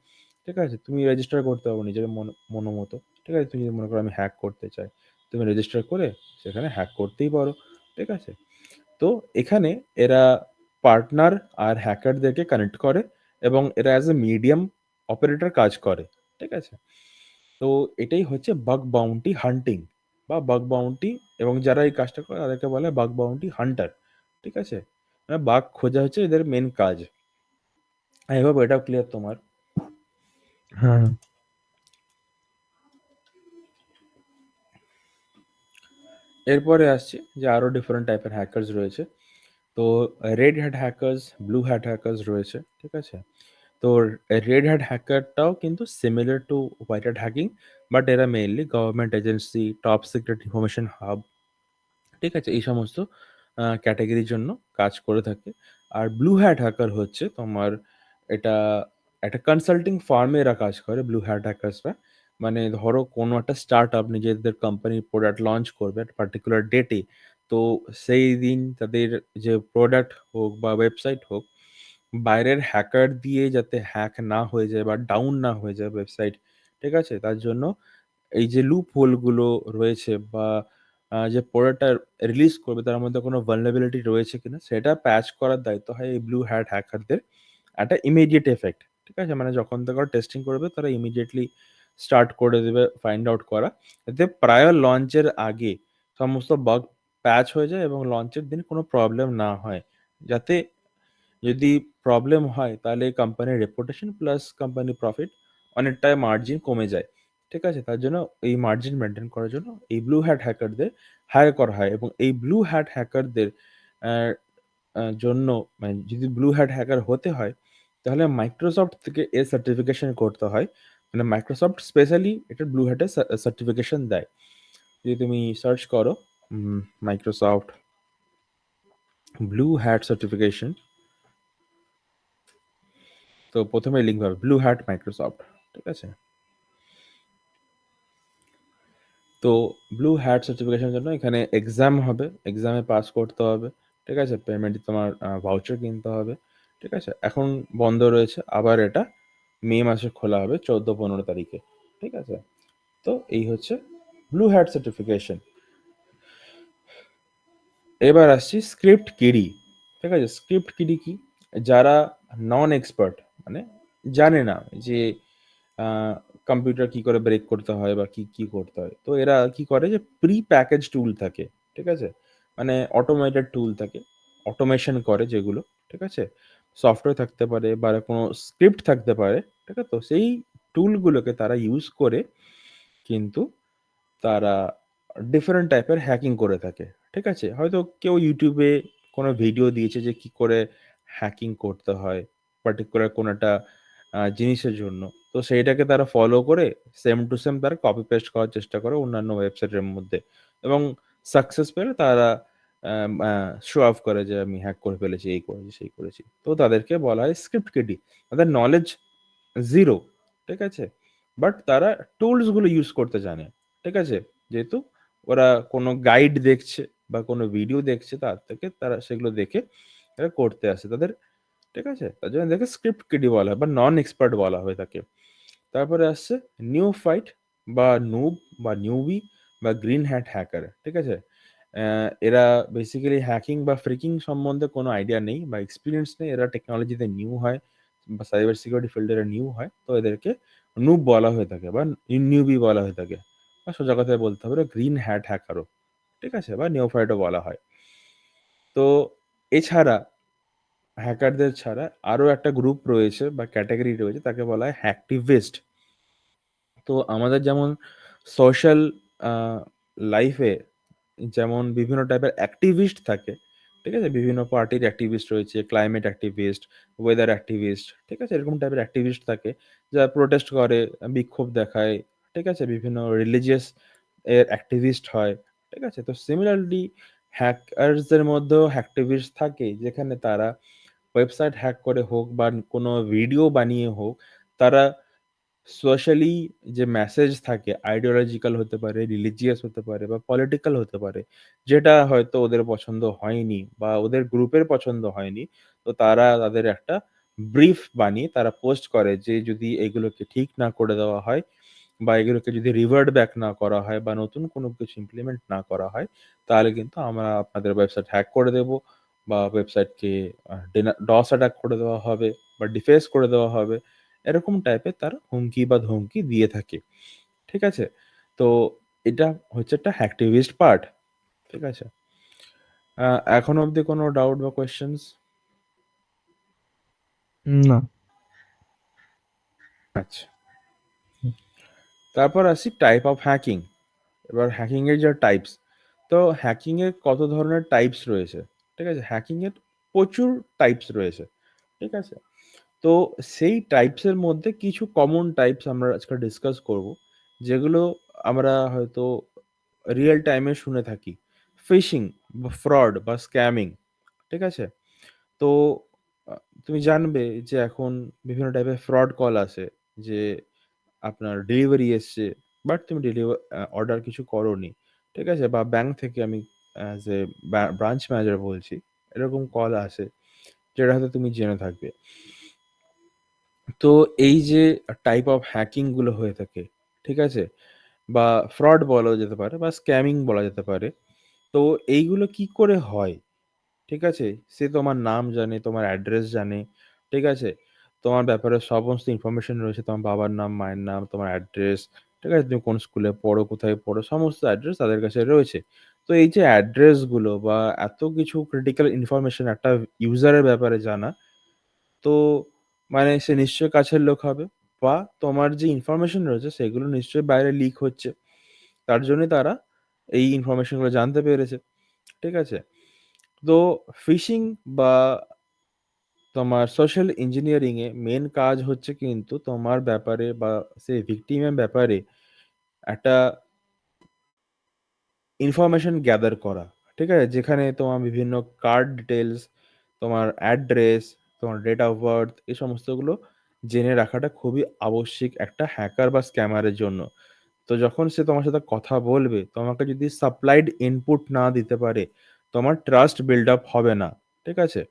ঠিক আছে? তুমি রেজিস্টার করতে পারো নিজের মনোমতো। ঠিক আছে? তুমি যদি মনে করো আমি হ্যাক করতে চাই, তুমি রেজিস্টার করে সেখানে হ্যাক করতেই পারো। ঠিক আছে? তো এখানে এরা পার্টনার আর হ্যাকারদেরকে কানেক্ট করে এবং এরা অ্যাজ এ মিডিয়াম অপারেটর কাজ করে। ঠিক আছে? তো এটাই হচ্ছে বাগ বাউন্টি হান্টিং বা বাগ বাউন্টি, এবং যারা এই কাজটা করে তাদেরকে বলে বাগ বাউন্টি হান্টার। ঠিক আছে? মানে বাগ খোঁজা হচ্ছে এদের মেন কাজ। আই হোপ এটাও ক্লিয়ার তোমার। হ্যাঁ, এরপরে আসছি যে আরো ডিফারেন্ট টাইপের হ্যাকার্স রয়েছে। তো red hat hackers, blue hat hackers রয়েছে। ঠিক আছে? তো রেড হ্যাট হ্যাকারটাও কিন্তু similar to white hat hacking, but এরা mainly government agency, top secret information hub, ঠিক আছে? এই সমস্ত ক্যাটেগরির জন্য কাজ করে থাকে। আর ব্লু হ্যাট হ্যাকার হচ্ছে তোমার এটা একটা কনসাল্টিং ফার্মে এরা কাজ করে ব্লু হ্যাট হ্যাকার্সরা। মানে ধরো কোনো একটা স্টার্টআপ নিজেদের কোম্পানির প্রোডাক্ট লঞ্চ করবে একটা পার্টিকুলার ডেটে। তো সেই দিন তাদের যে প্রোডাক্ট হোক বা ওয়েবসাইট হোক, বাইরের হ্যাকার দিয়ে যাতে হ্যাক না হয়ে যায় বা ডাউন না হয়ে যায় ওয়েবসাইট, ঠিক আছে? তার জন্য এই যে লুপ হোল গুলো রয়েছে বা যে প্রোডাক্টটা রিলিজ করবে তার মধ্যে কোনো ভালনারেবিলিটি রয়েছে কিনা সেটা প্যাচ করার দায়িত্ব হয় এই ব্লু হ্যাট হ্যাকারদের। একটা ইমিডিয়েট এফেক্ট, ঠিক আছে? মানে যখন থেকে ওরা টেস্টিং করবে তারা ইমিডিয়েটলি স্টার্ট করে দেবে ফাইন্ড আউট করা। যাতে প্রায়র লঞ্চের আগে সমস্ত বাগ প্যাচ হয়ে যায় এবং লঞ্চের দিন কোনো প্রবলেম না হয়। যাতে যদি প্রবলেম হয় তাহলে কোম্পানির রেপুটেশন প্লাস কোম্পানি প্রফিট অনেকটাই মার্জিন কমে যায়। ঠিক আছে? তার জন্য এই মার্জিন মেইনটেইন করার জন্য এই ব্লু হ্যাট হ্যাকারদের হায়ার করা হয় এবং এই ব্লু হ্যাট হ্যাকারদের অ্যা জন্য মানে যদি ব্লু হ্যাট হ্যাকার হতে হয় তাহলে মাইক্রোসফট থেকে এর সার্টিফিকেশন করতে হয়। মানে মাইক্রোসফট স্পেশালি এটা ব্লু হ্যাটের সার্টিফিকেশন দেয়। যদি তুমি সার্চ করো মাইক্রোসফট ব্লু হ্যাট সার্টিফিকেশন, তো ১ম এ লিঙ্ক পাবে ব্লু হ্যাট মাইক্রোসফট। ঠিক আছে? তো ব্লু হ্যাট সার্টিফিকেশনের জন্য এখানে এক্সাম হবে, এক্সামে পাস করতে হবে। ঠিক আছে? পেমেন্ট তোমার ভাউচার কিনতে হবে। ঠিক আছে? এখন বন্ধ রয়েছে। আবার এটা মে মাসে খোলা হবে ১৪-১৫ তারিখে। ঠিক আছে? তো এই হচ্ছে ব্লু হ্যাট সার্টিফিকেশন। এবার আসছি স্ক্রিপ্ট কিডি। ঠিক আছে? স্ক্রিপ্ট কিডি কি? যারা নন এক্সপার্ট, মানে জানে না যে আ কম্পিউটার কি করে ব্রেক করতে হয় বা কি করতে হয়। তো এরা কি করে যে প্রি প্যাকেজ টুল থাকে। ঠিক আছে? মানে অটোমেটেড টুল থাকে। অটোমেশন করে যেগুলো। ঠিক আছে? সফটওয়্যার থাকতে পারে বা কোনো স্ক্রিপ্ট থাকতে পারে। ঠিক আছে? তো সেই টুলগুলোকে তারা ইউজ করে কিন্তু তারা ডিফারেন্ট টাইপের হ্যাকিং করে থাকে। ঠিক আছে? হয়তো কেউ YouTube এ কোনো ভিডিও দিয়েছে যে কি করে হ্যাকিং করতে হয় পার্টিকুলার কোনো একটা জিনিসের জন্য। তো সেইটাকে তারা ফলো করে সেম টু সেম তারা কপি পেস্ট করার চেষ্টা করে অন্যান্য ওয়েবসাইটের মধ্যে, এবং সাকসেস পেলে তারা শো অফ করে যে আমি হ্যাক করে ফেলেছি, এই করেছি, সেই করেছি। তো তাদেরকে বলা হয় স্ক্রিপ্ট কিডি। তাদের নলেজ জিরো, ঠিক আছে? বাট তারা টুলস গুলো ইউজ করতে জানে, ঠিক আছে? যেহেতু ওরা কোনো গাইড দেখছে বা কোনো ভিডিও দেখছে, তার থেকে তারা সেগুলো দেখে এরা করতে আসে তাদের, ঠিক আছে? তার জন্য এদেরকে স্ক্রিপ্ট কিডি বলা হয় বা নন এক্সপার্ট বলা হয়ে থাকে। তারপরে আসছে নিউ ফাইট বা নুব বা নিউবি বা গ্রিন হ্যাট হ্যাকার, ঠিক আছে? এরা বেসিক্যালি হ্যাকিং বা ফ্রিকিং সম্বন্ধে কোনো আইডিয়া নেই বা এক্সপিরিয়েন্স নেই, এরা টেকনোলজিতে নিউ হয় বা সাইবার সিকিউরিটি ফিল্ডে এরা নিউ হয়, তো এদেরকে নুব বলা হয়ে থাকে বা নিউবি বলা হয়ে থাকে, বা সোজা কথায় বলতে হবে গ্রিন হ্যাট হ্যাকারও, ঠিক আছে? বা নিওফাইটও বলা হয়। তো এছাড়া হ্যাকারদের ছাড়া আরো একটা গ্রুপ রয়েছে বা ক্যাটাগরি রয়েছে, তাকে বলা হয় হ্যাকটিভিস্ট। তো আমাদের যেমন সোশ্যাল লাইফে যেমন বিভিন্ন টাইপের অ্যাক্টিভিস্ট থাকে, ঠিক আছে? বিভিন্ন পার্টির অ্যাক্টিভিস্ট রয়েছে, ক্লাইমেট অ্যাক্টিভিস্ট, ওয়েদার অ্যাক্টিভিস্ট, ঠিক আছে? এরকম টাইপের অ্যাক্টিভিস্ট থাকে যারা প্রোটেস্ট করে, বিক্ষোভ দেখায়, ঠিক আছে? বিভিন্ন রিলিজিয়াস এর অ্যাক্টিভিস্ট হয়, ঠিক আছে? তো সিমিলারলি হ্যাকার্সদের মধ্যেও অ্যাক্টিভিস্ট থাকে, যেখানে তারা ওয়েবসাইট হ্যাক করে হোক বা কোনো ভিডিও বানিয়ে হোক, তারা সোশ্যালি যে মেসেজ থাকে আইডিওলজিক্যাল হতে পারে, রিলিজিয়াস হতে পারে বা পলিটিক্যাল হতে পারে, যেটা হয়তো ওদের পছন্দ হয়নি বা ওদের গ্রুপের পছন্দ হয়নি, তো তারা তাদের একটা ব্রিফ বানিয়ে তারা পোস্ট করে যে যদি এগুলোকে ঠিক না করে দেওয়া হয় বা এগুলোকে যদি রিভার্ট ব্যাক না করা হয় বা নতুন কোনো কিছু ইমপ্লিমেন্ট না করা হয়, তাহলে কিন্তু আমরা আপনাদের ওয়েবসাইট হ্যাক করে দেব বা ওয়েবসাইটকে ডস অ্যাটাক করে দেওয়া হবে বা ডিফেস করে দেওয়া হবে। এরকম টাইপের তারা হুমকি বা ধমকি দিয়ে থাকে। ঠিক আছে? তো এটা হচ্ছে একটা হ্যাকটিভিস্ট পার্ট। ঠিক আছে? আ এখনো অব্দি কোনো ডাউট বা কোয়েশ্চেনস? না। আচ্ছা। তারপর আসি টাইপ অফ হ্যাকিং। এবার হ্যাকিং এর যা টাইপস, তো হ্যাকিং এর কত ধরনের টাইপস রয়েছে, ঠিক আছে? হ্যাকিং এর প্রচুর টাইপস রয়েছে, ঠিক আছে? তো সেই টাইপস এর মধ্যে কিছু কমন টাইপস আমরা আজকে ডিসকাস করব, যেগুলো আমরা হয়তো রিয়েল টাইমে শুনে থাকি। ফিশিং বা ফ্রড বা স্ক্যামিং, ঠিক আছে? তো আ তুমি জানবে যে এখন বিভিন্ন টাইপের ফ্রড কল আসে, যে আপনার ডেলিভারি এসছে, বাট তুমি অর্ডার কিছু করোনি। ঠিক আছে? বা ব্যাংক থেকে আমি অ্যাজ এ ব্রাঞ্চ ম্যানেজার বলছি, এরকম কল আসে যেটা হয়তো তুমি জেনে থাকবে। তো এই যে টাইপ অফ হ্যাকিং গুলো হয়ে থাকে, ঠিক আছে? বা ফ্রড বলা যেতে পারে বা স্ক্যামিং বলা যেতে পারে। তো এইগুলো কি করে হয়? ঠিক আছে? সে তোমার নাম জানে, তোমার অ্যাড্রেস জানে, ঠিক আছে? তোমার ব্যাপারে সমস্ত ইনফরমেশন রয়েছে। তোমার বাবার নাম, মায়ের নাম, তোমার অ্যাড্রেস, ঠিক আছে? তুমি কোন স্কুলে পড়ো, কোথায় পড়ো, সমস্ত অ্যাড্রেস তাদের কাছে রয়েছে। তো এই যে অ্যাড্রেস গুলো বা এত কিছু ক্রিটিক্যাল ইনফরমেশন একটা ইউজারের ব্যাপারে জানা, তো মানে সে নিশ্চয়ই কাছের লোক হবে বা তোমার যে ইনফরমেশন রয়েছে সেগুলো নিশ্চয়ই বাইরে লিক হচ্ছে। তার জন্যই তারা এই ইনফরমেশন গুলো জানতে পেরেছে। ঠিক আছে? তো ফিশিং বা তোমার সোশ্যাল ইঞ্জিনিয়ারিং এ মেইন কাজ হচ্ছে কিন্তু তোমার ব্যাপারে বা সেই ভিকটিমের ব্যাপারে একটা ইনফরমেশন গ্যাদার করা। ঠিক আছে? যেখানে তোমার বিভিন্ন কার্ড ডিটেইলস, তোমার অ্যাড্রেস, তোমার ডেট অফ বার্থ, এই সমস্তগুলো জেনে রাখাটা খুবই আবশ্যিক একটা হ্যাকার বা স্ক্যামারের জন্য। তো যখন সে তোমার সাথে কথা বলবে, তোমাকে যদি সাপ্লাইড ইনপুট না দিতে পারে, তোমার ট্রাস্ট বিল্ড আপ হবে না। ঠিক আছে?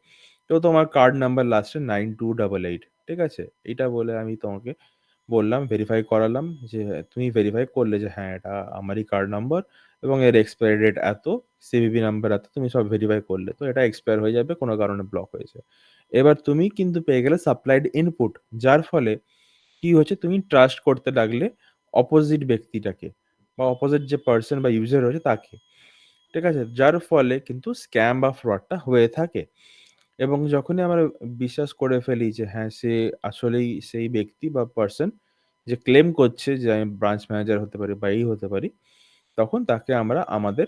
তো তোমার কার্ড নাম্বার লাস্টে 9288, ঠিক আছে? এইটা বলে আমি তোমাকে বললাম, ভেরিফাই করালাম যে তুমি ভেরিফাই করলে যে হ্যাঁ, এটা আমারই কার্ড নাম্বার এবং এর এক্সপায়ারি ডেট এত, সিভিভি নাম্বার এত, তুমি সব ভেরিফাই করলে। তো এটা এক্সপায়ার হয়ে যাবে, কোনো কারণে ব্লক হয়েছে। এবার তুমি কিন্তু পেয়ে গেলে সাপ্লাইড ইনপুট, যার ফলে কি হচ্ছে, তুমি ট্রাস্ট করতে লাগলে অপোজিট ব্যক্তিটাকে বা অপোজিট যে পার্সন বা ইউজার রয়েছে তাকে। ঠিক আছে? যার ফলে কিন্তু স্ক্যাম বা ফ্রডটা হয়ে থাকে। এবং যখনই আমরা বিশ্বাস করে ফেলি যে হ্যাঁ, সে আসলেই সেই ব্যক্তি বা পার্সন যে ক্লেম করছে যে আমি ব্রাঞ্চ ম্যানেজার হতে পারি বা এই হতে পারি, তখন তাকে আমরা আমাদের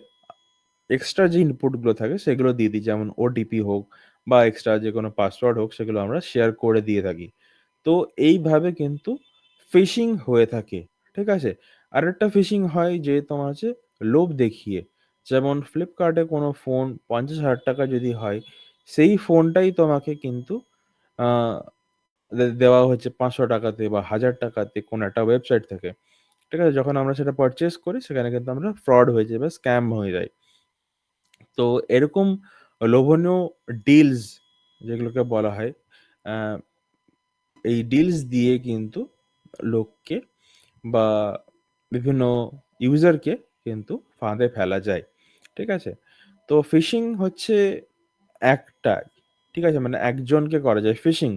এক্সট্রা যে ইনপুট গুলো থাকে সেগুলো দিয়ে দিই। যেমন ওটিপি হোক বা এক্সট্রা যেকোনো পাসওয়ার্ড হোক, সেগুলো আমরা শেয়ার করে দিয়ে থাকি। তো এইভাবে কিন্তু ফিশিং হয়ে থাকে। ঠিক আছে? আরেকটা ফিশিং হয় যে তোমার হচ্ছে লোভ দেখিয়ে। যেমন ফ্লিপকার্টে কোনো ফোন ৳৫০,০০০ যদি হয়, সেই ফোনটাই তোমাকে কিন্তু আ দেওয়া হচ্ছে ৳৫০০ তে বা ৳১,০০০ তে কোনো একটা ওয়েবসাইট থেকে। ঠিক আছে? যখন আমরা সেটা পারচেজ করি সেখানে কিন্তু আমরা ফ্রড হয়ে যাই বা স্ক্যাম হয়ে যাই। তো এরকম লোভনীয় ডিলস যেগুলোকে বলা হয়, আ এই ডিলস দিয়ে কিন্তু লোককে বা বিভিন্ন ইউজারকে কিন্তু ফাঁদে ফেলা যায়। ঠিক আছে? তো ফিশিং হচ্ছে একটাই। ঠিক আছে? মানে একজনকে করা যায় ফিশিং।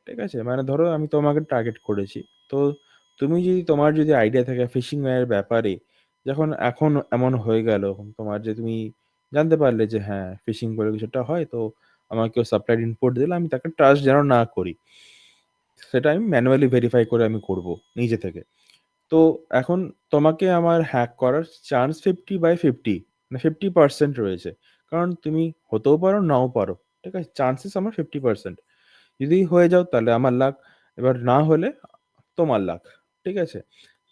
ঠিক আছে? মানে ধরো আমি তোমাকে টার্গেট করেছি। তো তুমি যদি তোমার যদি আইডিয়া থাকে ফিশিং এর ব্যাপারে, যখন এখন এমন হয়ে গেল তোমার যে তুমি জানতে পারলে যে হ্যাঁ, ফিশিং বলে কিছুটা হয় তো আমাকে কেউ সাপ্লাইড ইনপুট দিলে আমি তাকে ট্রাস্ট যেন না করি। সেটা আমি ম্যানুয়ালি ভেরিফাই করে আমি করব নিজে থেকে। তো এখন তোমাকে আমার হ্যাক করার চান্স 50/50 মানে 50% রয়েছে। কারণ তুমি হতেও পারো, নাও পারো। ঠিক আছে? চান্সেস আমার 50%। যদি হয়ে যাও তাহলে আমার লাক, এবার না হলে তোমার লাক। ঠিক আছে?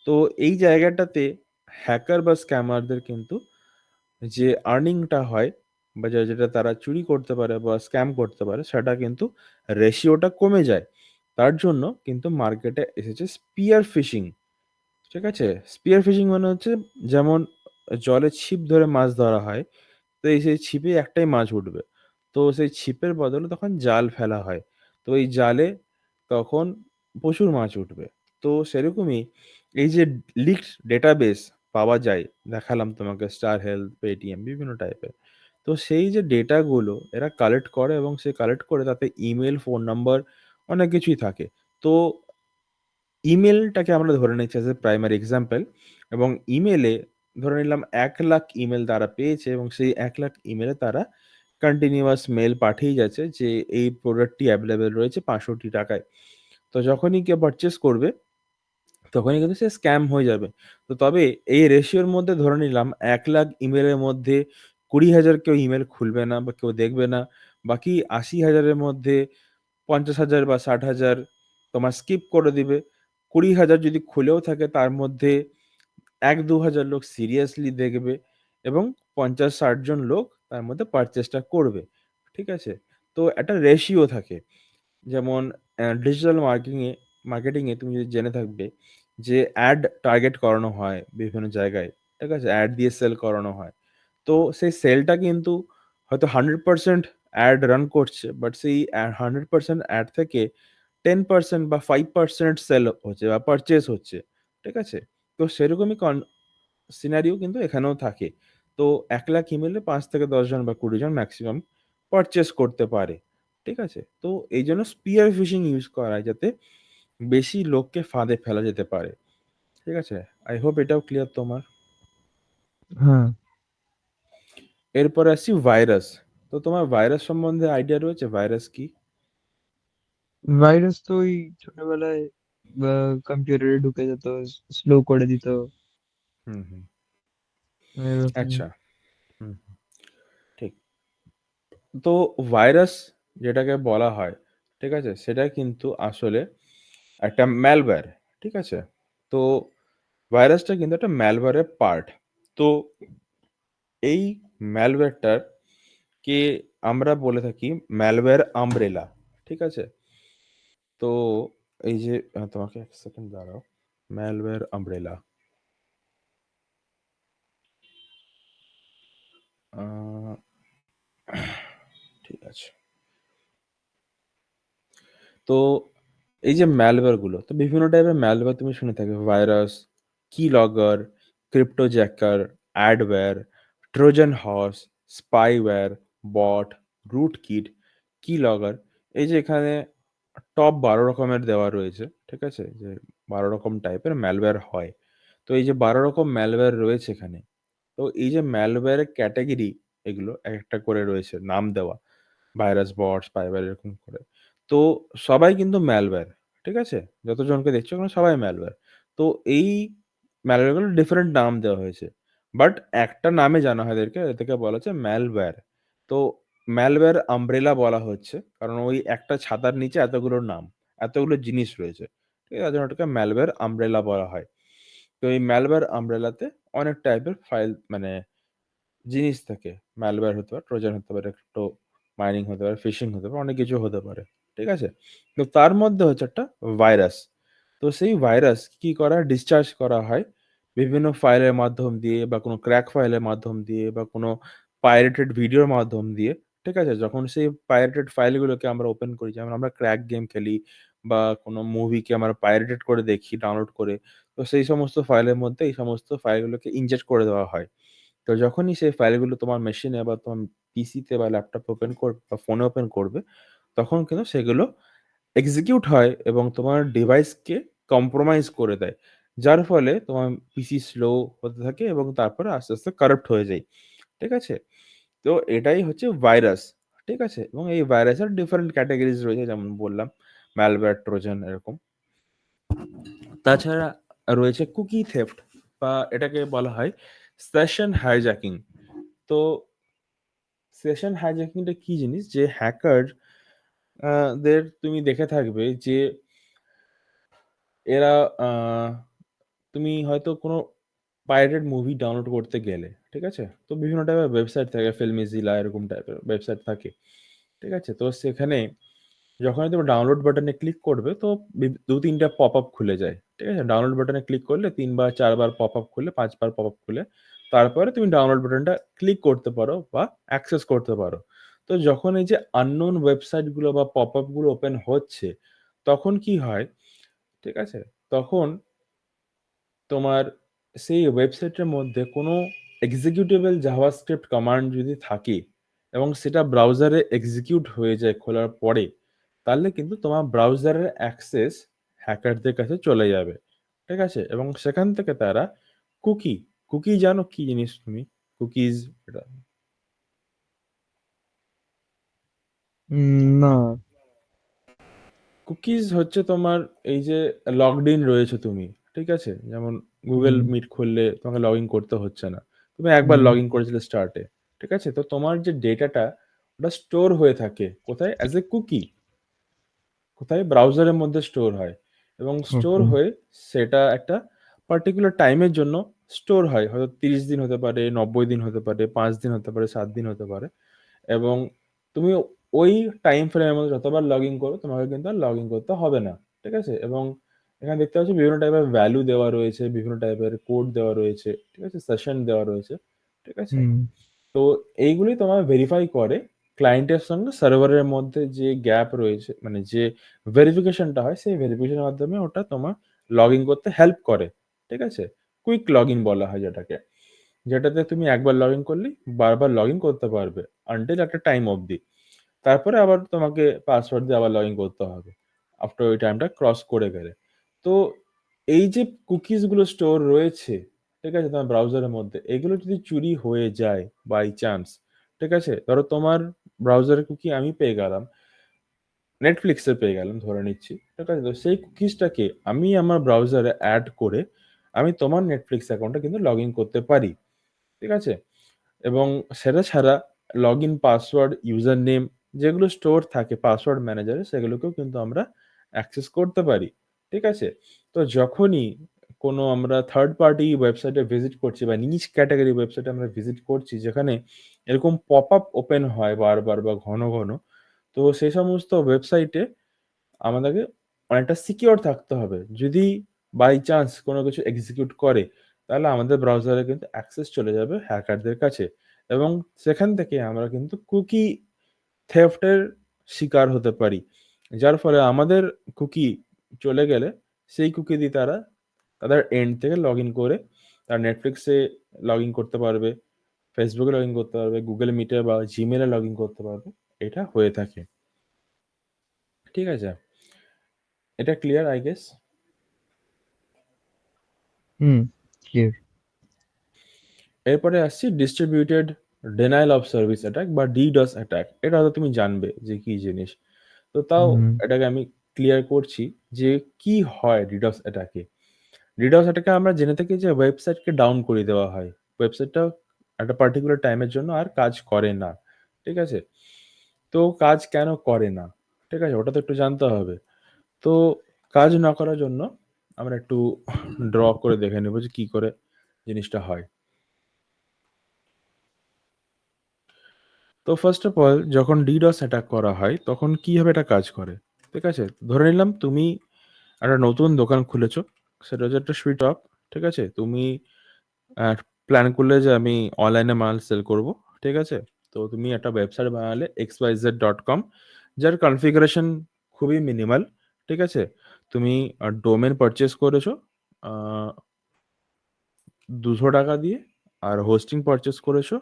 তো এই জায়গাটাতে হ্যাকার বা স্ক্যামারদের কিন্তু যে আর্নিংটা হয় বা যেটা তারা চুরি করতে পারে বা স্ক্যাম করতে পারে সেটা কিন্তু রেশিওটা কমে যায়। তার জন্য কিন্তু মার্কেটে এসেছে স্পিয়ার ফিশিং। ঠিক আছে? স্পিয়ার ফিশিং মানে হচ্ছে যেমন জলে ছিপ ধরে মাছ ধরা হয়। তো এই সেই ছিপে একটাই মাছ উঠবে। তো সেই ছিপের বদলে তখন জাল ফেলা হয়। তো এই জালে তখন প্রচুর মাছ উঠবে। তো সেরকমই এই যে লিকড ডেটাবেস পাওয়া যায়, দেখালাম তোমাকে স্টার হেলথ, পেটিএম বিভিন্ন টাইপের। তো সেই যে ডেটাগুলো এরা কালেক্ট করে এবং সে কালেক্ট করে তাতে ইমেইল, ফোন নাম্বার অনেক কিছুই থাকে। তো ইমেলটাকে আমরা ধরে নিচ্ছি অ্যাজ এ প্রাইমারি এক্সাম্পল এবং ইমেলে ধরে নিলাম ১,০০,০০০ ইমেল তারা পেয়েছে এবং সেই ১,০০,০০০ ইমেলে তারা কন্টিনিউয়াস মেইল পাঠিয়ে যাচ্ছে যে এই প্রোডাক্টটি এভেইলেবল রয়েছে ৳৬৫ য়। তো যখনই কেউ পারচেজ করবে তখনই কিন্তু সে স্ক্যাম হয়ে যাবে। তো তবে এই রেশিওর মধ্যে ধরে নিলাম ১,০০,০০০ ইমেলের মধ্যে ২০,০০০ কেউ ইমেল খুলবে না বা কেউ দেখবে না। বাকি ৮০,০০০ এর মধ্যে ৫০,০০০ বা ৬০,০০০ তোমার স্কিপ করে দিবে। ২০,০০০ যদি খুলেও থাকে তার মধ্যে ১-২,০০০ লোক সিরিয়াসলি দেখবে এবং ৫০-৬০ জন লোক তার মধ্যে পারচেজটা করবে। ঠিক আছে? তো একটা রেশিও থাকে। যেমন ডিজিটাল মার্কেটিং এ তুমি যদি জেনে থাকবে যে অ্যাড টার্গেট করানো হয় বিভিন্ন জায়গায়। ঠিক আছে? অ্যাড দিয়ে সেল করানো হয়। তো সেই সেলটা কিন্তু হয়তো 100% অ্যাড রান করছে। বাট সেই 100% অ্যাড থেকে 10% বা 5% সেল হচ্ছে বা পারচেজ হচ্ছে। ঠিক আছে? তো সেরকমই সিনারিও কিন্তু এখানেও থাকে। তো ১,০০,০০০ ইমেইলে ৫ থেকে ১০ জন বা ২০ জন মেক্সিমাম পারচেজ করতে পারে। ঠিক আছে? তো এইজন্য স্পিয়ার ফিশিং ইউস করা হয় যাতে বেশি লোককে ফাঁদে ফেলা যেতে পারে। ঠিক আছে? আই হোপ এটাও ক্লিয়ার তোমার। হ্যাঁ, এরপরে আসছি ভাইরাস। তো তোমার ভাইরাস সম্বন্ধে আইডিয়া রয়েছে? ভাইরাস কি? ভাইরাস তো ওই ছোটবেলায় কম্পিউটারে ঢুকে যেত, স্লো করে দিত হুম, হুম। এরকম। আচ্ছা। হুম, ঠিক। তো ভাইরাস যেটাকে বলা হয়, ঠিক আছে? সেটা কিন্তু আসলে একটা ম্যালওয়্যার। ঠিক আছে? তো ভাইরাসটা কিন্তু একটা ম্যালওয়্যারের পার্ট। তো এই ম্যালওয়্যারটার কে আমরা বলে থাকি ম্যালওয়্যার আমব্রেলা। ঠিক আছে? তো এই যে তোমাকে ১ সেকেন্ড দাঁড়াও। Malware umbrella. আ ঠিক আছে। তো এই যে ম্যালওয়্যার গুলো, তো বিভিন্ন টাইপের ম্যালওয়্যার তুমি শুনে থাকবে। Virus, keylogger, cryptojacker, adware, Trojan horse, spyware, bot, rootkit, keylogger. এই যে এখানে টপ ১২ রকমের দেওয়া রয়েছে। ঠিক আছে? যে ১২ রকম টাইপের ম্যালওয়্যার হয়। তো এই যে ১২ রকম ম্যালওয়্যার রয়েছে এখানে। তো এই যে ম্যালওয়্যারের ক্যাটেগরি এগুলো একেকটা করে রয়েছে নাম দেওয়া। ভাইরাস, বট, স্পাইওয়্যার এরকম করে। তো সবাই কিন্তু ম্যালওয়্যার। ঠিক আছে? যতজনকে দেখছো ওখানে সবাই ম্যালওয়্যার। তো এই ম্যালওয়্যার গুলোর ডিফারেন্ট নাম দেওয়া হয়েছে। বাট একটা নামে জানা হয় এদেরকে, এদেরকে বলা হচ্ছে ম্যালওয়্যার। তো ম্যালওয়্যার আমব্রেলা বলা হচ্ছে। কারণ ওই একটা ছাতার নিচে এতগুলো নাম, এতগুলো জিনিস রয়েছে। ঠিক আছে? তার জন্য ওটাকে ম্যালওয়্যার আমব্রেলা বলা হয়। তো এই ম্যালওয়্যার আমব্রেলাতে অনেক টাইপের ফাইল মানে জিনিস থাকে। ম্যালওয়্যার হতে পারে, ট্রোজান হতে পারে, ক্রিপ্টো মাইনিং হতে পারে, ফিশিং হতে পারে, অনেক কিছু হতে পারে। ঠিক আছে? তো তার মধ্যে হচ্ছে একটা ভাইরাস। তো সেই ভাইরাস কি করা হয়? ডিসচার্জ করা হয় বিভিন্ন ফাইলের মাধ্যম দিয়ে বা কোনো ক্র্যাক ফাইলের মাধ্যম দিয়ে বা কোনো পাইরেটেড ভিডিওর মাধ্যম দিয়ে। ঠিক আছে? যখন সেই পাইরেটেড ফাইলগুলোকে আমরা ওপেন করি, যেমন আমরা ক্র্যাক গেম খেলি বা কোনো মুভিকে আমরা পাইরেটেড করে দেখি ডাউনলোড করে। তো সেই সমস্ত ফাইলের মধ্যে এই সমস্ত ফাইলগুলোকে ইনজেক্ট করে দেওয়া হয়। তো যখনই সেই ফাইলগুলো তোমার মেশিনে বা তোমার পিসিতে বা ল্যাপটপে ওপেন বা ফোনে ওপেন করবে, তখন কিন্তু সেগুলো এক্সিকিউট হয় এবং তোমার ডিভাইসকে কম্প্রোমাইজ করে দেয়। যার ফলে তোমার পিসি স্লো হতে থাকে এবং তারপরে আস্তে, আস্তে কারাপ্ট হয়ে যায়। ঠিক আছে? তো এটাই হচ্ছে ভাইরাস। ঠিক আছে? এবং এই ভাইরাসের ডিফারেন্ট ক্যাটেগরিজ রয়েছে, যেমন বললাম ম্যালওয়্যার, ট্রোজান এরকম। তাছাড়া রয়েছে কুকি থেফট বা এটাকে বলা হয় সেশন হাইজ্যাকিং। তো সেশন হাইজ্যাকিংটা কি জিনিস? যে হ্যাকার দের তুমি দেখে থাকবে যে এরা আ তুমি হয়তো কোনো পাইরেটেড মুভি ডাউনলোড করতে গেলে, ঠিক আছে? তো বিভিন্ন টাইপের ওয়েবসাইট থাকে, ফিল্মিজিলা এরকম টাইপের ওয়েবসাইট থাকে। ঠিক আছে? তো সেখানে যখনই তুমি ডাউনলোড বাটনে ক্লিক করবে তো ২-৩ টা পপআপ খুলে যায়। ঠিক আছে? ডাউনলোড বাটনে ক্লিক করলে ৩ বার ৪ বার পপআপ খুলে ৫ বার পপআপ খুলে তারপরে তুমি ডাউনলোড বাটনটা ক্লিক করতে পারো বা অ্যাক্সেস করতে পারো। তো যখন এই যে আননোন ওয়েবসাইট গুলো বা পপআপ গুলো ওপেন হচ্ছে, তখন কি হয়? ঠিক আছে? তখন তোমার সেই ওয়েবসাইটের মধ্যে কোনো এক্সিকিউটেবল জাভাস্ক্রিপ্ট কমান্ড যদি থাকে এবং সেটা ব্রাউজারে এক্সিকিউট হয়ে যায় খোলার পরে, তাহলে কিন্তু তোমার ব্রাউজারের অ্যাক্সেস হ্যাকারদের কাছে চলে যাবে। ঠিক আছে? এবং সেখান থেকে তারা কুকি, কুকি জানো কি জিনিস তুমি? কুকিজ এটা না। কুকিজ হচ্ছে তোমার এই যে লগড ইন রয়েছে তুমি, ঠিক আছে? যেমন Google হুম, Meet খুললে তোমাকে লগ ইন করতে হচ্ছে না। তুমি একবার হুম, লগ ইন করেছিলে স্টার্টে, ঠিক আছে? তো তোমার যে ডেটাটা ওটা স্টোর হয়ে থাকে কোথায়? As a cookie. কোথায়? ব্রাউজারের মধ্যে স্টোর হয় এবং স্টোর ওকে। হয়ে সেটা একটা পার্টিকুলার টাইমের জন্য স্টোর হয়। হয়তো ৩০ দিন হতে পারে, ৯০ দিন হতে পারে, ৫ দিন হতে পারে, ৭ দিন হতে পারে। এবং তুমি ওই টাইম ফ্রেমের মধ্যে যতবার লগইন করো তোমাকে কিন্তু আর লগইন করতে হবে না। ঠিক আছে? এবং এখানে দেখতে পাচ্ছ বিভিন্ন টাইপের ভ্যালু দেওয়া রয়েছে, বিভিন্ন টাইপের কোড দেওয়া রয়েছে। ঠিক আছে? সেশন দেওয়া রয়েছে। ঠিক আছে? হুম, তো এইগুলি তোমার ভেরিফাই করে ক্লায়েন্টের সঙ্গে সার্ভারের মধ্যে যে গ্যাপ রয়েছে, মানে যে ভেরিফিকেশনটা হয় সেই ভেরিফিকেশনের মাধ্যমে ওটা তোমার লগইন করতে হেল্প করে। ঠিক আছে? কুইক লগইন বলা হয় যেটাকে। যেটাতে তুমি একবার লগইন করলেই বারবার লগইন করতে পারবে আনটিল একটা টাইম অবধি। তারপরে আবার তোমাকে পাসওয়ার্ড দিয়ে আবার লগইন করতে হবে। আফটার ওই টাইমটা ক্রস করে গেলে। তো এই যে কুকিজ গুলো স্টোর রয়েছে, ঠিক আছে? তোমার ব্রাউজারের মধ্যে এগুলো যদি চুরি হয়ে যায় বাই চান্স, ঠিক আছে? ধরো তোমার ব্রাউজারের কুকি আমি পেয়ে গেলাম, Netflix এর পেয়ে গেলাম ধরে নিচ্ছি। ঠিক আছে? তো সেই কুকিজটাকে আমি আমার ব্রাউজারে এড করে আমি তোমার Netflix অ্যাকাউন্টে কিন্তু লগইন করতে পারি। ঠিক আছে? এবং সেটা ছাড়া লগইন পাসওয়ার্ড, ইউজার নেম যেগুলো স্টোর থাকে পাসওয়ার্ড ম্যানেজারে সেগুলোকেও কিন্তু আমরা অ্যাক্সেস করতে পারি। ঠিক আছে? তো যখনই কোনো আমরা থার্ড পার্টি ওয়েবসাইটে ভিজিট করছি বা নিচ ক্যাটেগরি ওয়েবসাইটে আমরা ভিজিট করছি যেখানে এরকম পপআপ ওপেন হয় বারবার বা ঘন, ঘন। তো সেই সমস্ত ওয়েবসাইটে আমাদেরকে অনেকটা সিকিউর থাকতে হবে। যদি বাই চান্স কোনো কিছু এক্সিকিউট করে, তাহলে আমাদের ব্রাউজারে কিন্তু অ্যাক্সেস চলে যাবে হ্যাকারদের কাছে এবং সেখান থেকে আমরা কিন্তু কুকি থেফট এর শিকার হতে পারি। যার ফলে আমাদের কুকি চলে গেলে সেই কুকি দিয়ে তারা তাদের এন্ড থেকে লগইন করে তারা Netflix এ লগইন করতে পারবে, Facebook এ লগইন করতে পারবে, Google Meet এ বা Gmail এ লগইন করতে পারবে। এটা হয়ে থাকে। ঠিক আছে? এটা clear I guess? Hmm, clear. এরপরে আসছি ডিস্ট্রিবিউটেড ডেনায়াল অফ সার্ভিস অ্যাটাক বা DDoS অ্যাটাক। এটা হয়তো তুমি জানবে যে কি জিনিস। তো তাও হুম, এটাকে আমি ক্লিয়ার করছি যে কি হয় DDoS অ্যাটাকে। DDoS অ্যাটাকে আমরা জেনে থাকি যে ওয়েবসাইটকে ডাউন করে দেওয়া হয়। ওয়েবসাইটটা একটা পার্টিকুলার টাইমের জন্য আর কাজ করে না। ঠিক আছে? তো কাজ কেন করে না? ঠিক আছে? ওটা তো একটু জানতে হবে। তো কাজ না করার জন্য আমরা একটু ড্র করে দেখে নেব যে কি করে জিনিসটা হয়। তো ফার্স্ট অফ অল যখন DDoS অ্যাটাক করা হয় তখন কিভাবে এটা কাজ করে? ঠিক আছে? ধরে নিলাম তুমি একটা নতুন দোকান খুলেছো। সেটা হচ্ছে একটা সুইট শপ। ঠিক আছে? তুমি প্ল্যান করলে যে আমি অনলাইনে মাল সেল করব। ঠিক আছে? তো তুমি একটা ওয়েবসাইট বানালে xyz.com, যার কনফিগারেশন খুবই মিনিমাল। ঠিক আছে? তুমি ডোমেইন পারচেজ করেছো আ ৳২০০ দিয়ে, আর হোস্টিং পারচেজ করেছো